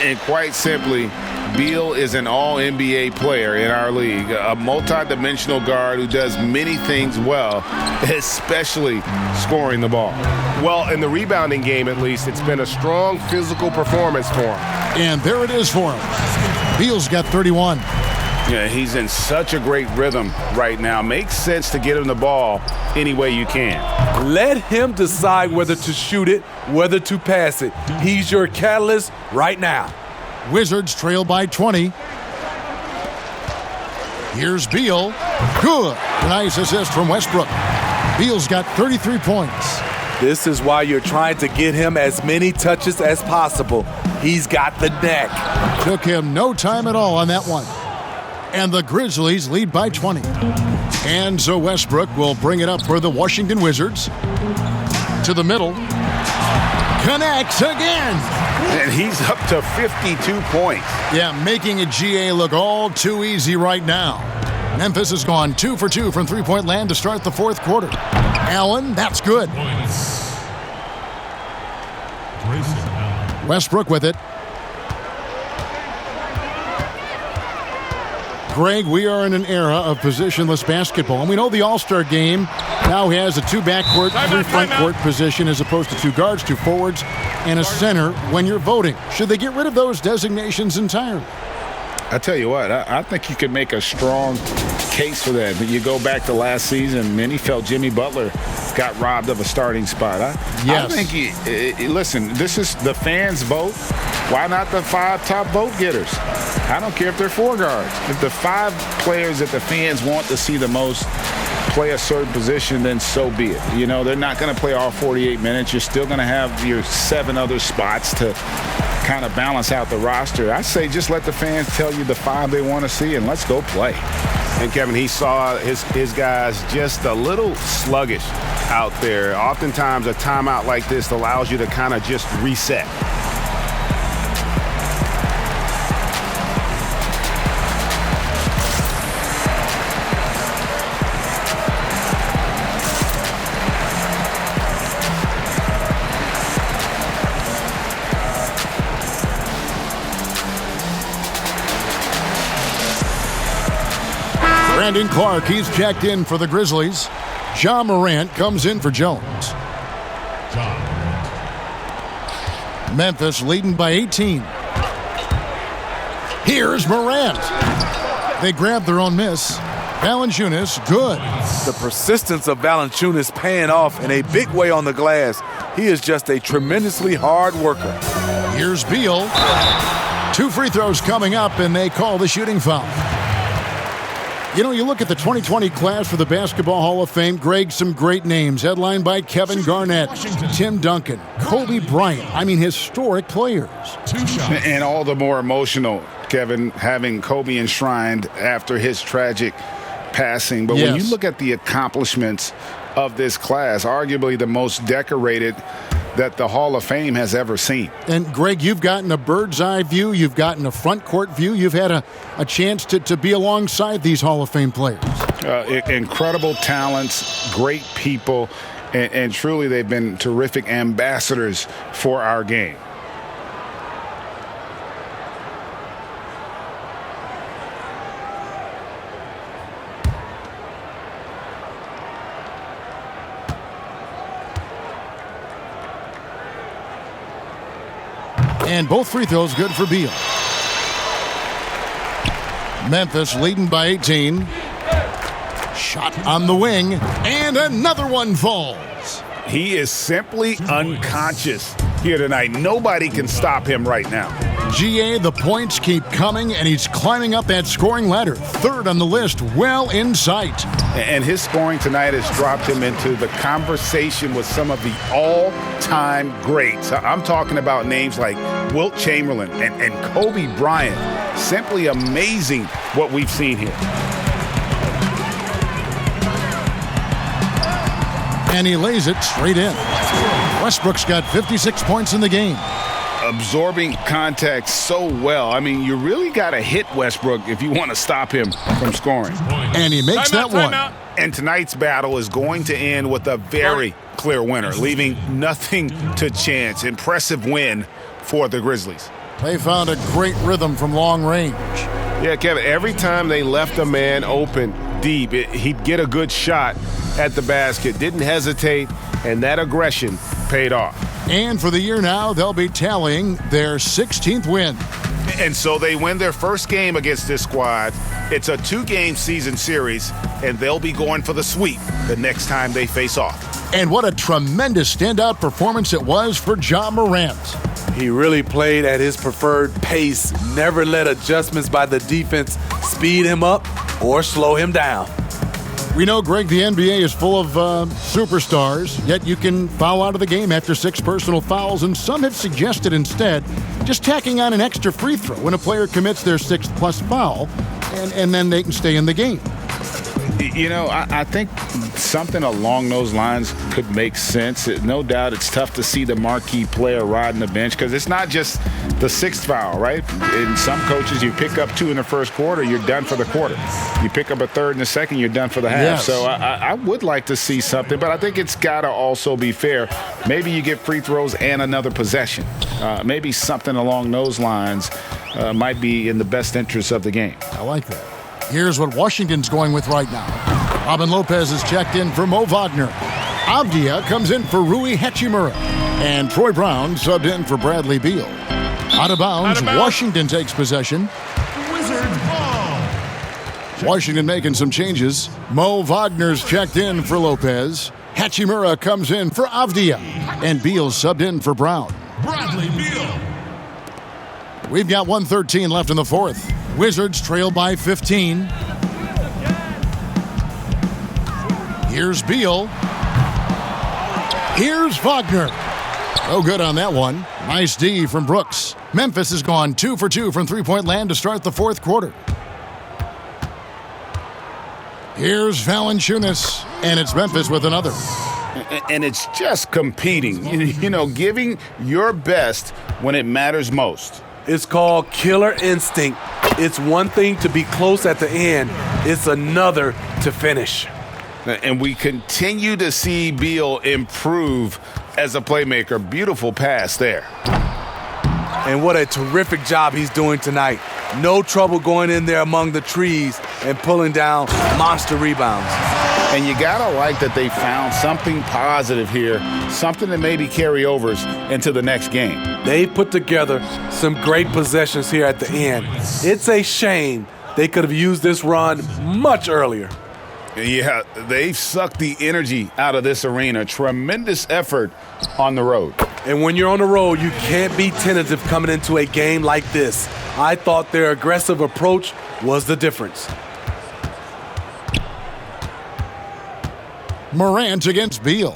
And quite simply, Beal is an all-NBA player in our league, a multi-dimensional guard who does many things well, especially scoring the ball. Well, in the rebounding game, at least, it's been a strong physical performance for him. And there it is for him. Beal's got 31. Yeah, he's in such a great rhythm right now. Makes sense to get him the ball any way you can. Let him decide whether to shoot it, whether to pass it. He's your catalyst right now. Wizards trail by 20. Here's Beal. Good. Nice assist from Westbrook. Beal's got 33 points. This is why you're trying to get him as many touches as possible. He's got the neck. Took him no time at all on that one. And the Grizzlies lead by 20. And so Westbrook will bring it up for the Washington Wizards. To the middle. Connects again. And he's up to 52 points. Yeah, making a GA look all too easy right now. Memphis has gone 2 for 2 from three-point land to start the fourth quarter. Allen, that's good. Westbrook with it. Greg, we are in an era of positionless basketball, and we know the All-Star game now has a 2 backcourt, 3 frontcourt position as opposed to 2 guards, 2 forwards, and a center when you're voting. Should they get rid of those designations entirely? I tell you what, I think you could make a strong case for that. But you go back to last season, many felt Jimmy Butler got robbed of a starting spot. I think, listen, this is the fans' vote. Why not the 5 top vote getters? I don't care if they're 4 guards. If the 5 players that the fans want to see the most play a certain position, then so be it. You know, they're not going to play all 48 minutes. You're still going to have your 7 other spots to kind of balance out the roster. I say just let the fans tell you the 5 they want to see, and let's go play. And Kevin, he saw his guys just a little sluggish out there. Oftentimes a timeout like this allows you to kind of just reset. Brandon Clark, he's checked in for the Grizzlies. Ja Morant comes in for Jones. Memphis leading by 18. Here's Morant. They grab their own miss. Valanciunas, good. The persistence of Valanciunas paying off in a big way on the glass. He is just a tremendously hard worker. Here's Beal. 2 free throws coming up, and they call the shooting foul. You know, you look at the 2020 class for the Basketball Hall of Fame, Greg, some great names, headlined by Kevin Garnett, Tim Duncan, Kobe Bryant. I mean, historic players. And all the more emotional, Kevin, having Kobe enshrined after his tragic passing. But when you look at the accomplishments of this class, arguably the most decorated that the Hall of Fame has ever seen. And, Greg, you've gotten a bird's eye view. You've gotten a front court view. You've had a chance to be alongside these Hall of Fame players. Incredible talents, great people, and truly they've been terrific ambassadors for our game. And both free throws good for Beal. Memphis leading by 18. Shot on the wing, and another one falls. He is simply unconscious here tonight. Nobody can stop him right now. GA, the points keep coming, and he's climbing up that scoring ladder. 3rd on the list, well in sight. And his scoring tonight has dropped him into the conversation with some of the all-time greats. I'm talking about names like Wilt Chamberlain and Kobe Bryant. Simply amazing what we've seen here. And he lays it straight in. Westbrook's got 56 points in the game. Absorbing contact so well. I mean, you really got to hit Westbrook if you want to stop him from scoring. And he makes that one. And tonight's battle is going to end with a very clear winner, leaving nothing to chance. Impressive win for the Grizzlies. They found a great rhythm from long range. Yeah, Kevin, every time they left a man open deep, he'd get a good shot at the basket. Didn't hesitate, and that aggression paid off. And for the year now, they'll be tallying their 16th win. And so they win their first game against this squad. It's a 2-game season series, and they'll be going for the sweep the next time they face off. And what a tremendous standout performance it was for Ja Morant. He really played at his preferred pace, never let adjustments by the defense speed him up or slow him down. We know, Greg, the NBA is full of superstars, yet you can foul out of the game after 6 personal fouls, and some have suggested instead just tacking on an extra free throw when a player commits their 6th+ foul, and then they can stay in the game. You know, I think something along those lines could make sense. No doubt it's tough to see the marquee player riding the bench because it's not just the 6th foul, right? In some coaches, you pick up 2 in the first quarter, you're done for the quarter. You pick up a 3rd in the second, you're done for the half. Yes. So I would like to see something, but I think it's got to also be fair. Maybe you get free throws and another possession. Maybe something along those lines might be in the best interest of the game. I like that. Here's what Washington's going with right now. Robin Lopez is checked in for Mo Wagner. Avdia comes in for Rui Hachimura. And Troy Brown subbed in for Bradley Beal. Out of bounds, Washington takes possession. Wizards ball. Washington making some changes. Mo Wagner's checked in for Lopez. Hachimura comes in for Avdia. And Beal subbed in for Brown. Bradley Beal. We've got 1:13 left in the fourth. Wizards trail by 15. Here's Beal. Here's Wagner. No good on that one. Nice D from Brooks. Memphis has gone 2 for 2 from three-point land to start the fourth quarter. Here's Valanciunas, and it's Memphis with another. And it's just competing, you know, giving your best when it matters most. It's called killer instinct. It's one thing to be close at the end. It's another to finish. And we continue to see Beal improve as a playmaker. Beautiful pass there. And what a terrific job he's doing tonight. No trouble going in there among the trees and pulling down monster rebounds. And you gotta like that they found something positive here, something that maybe carry overs into the next game. They put together some great possessions here at the end. It's a shame they could have used this run much earlier. Yeah, they've sucked the energy out of this arena. Tremendous effort on the road. And when you're on the road, you can't be tentative coming into a game like this. I thought their aggressive approach was the difference. Morant against Beal.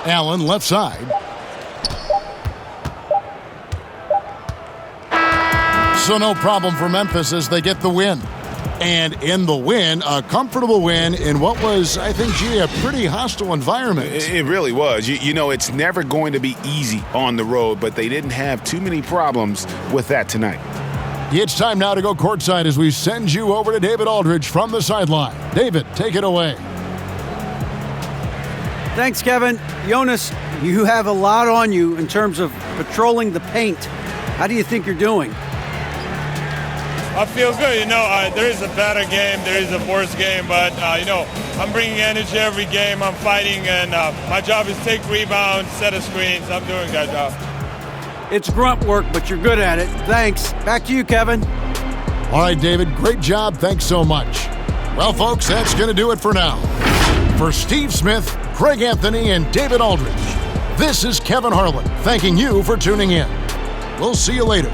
Allen left side. So no problem for Memphis as they get the win. And in the win, a comfortable win in what was, I think, a pretty hostile environment. It really was. You know, it's never going to be easy on the road, but they didn't have too many problems with that tonight. It's time now to go courtside as we send you over to David Aldridge from the sideline. David, take it away. Thanks, Kevin. Jonas, you have a lot on you in terms of patrolling the paint. How do you think you're doing? I feel good. You know, there is a better game, there is a worse game, but, you know, I'm bringing energy every game. I'm fighting, and my job is take rebounds, set of screens. I'm doing that job. It's grunt work, but you're good at it. Thanks. Back to you, Kevin. All right, David, great job. Thanks so much. Well, folks, that's going to do it for now. For Steve Smith, Craig Anthony, and David Aldridge, this is Kevin Harlan thanking you for tuning in. We'll see you later.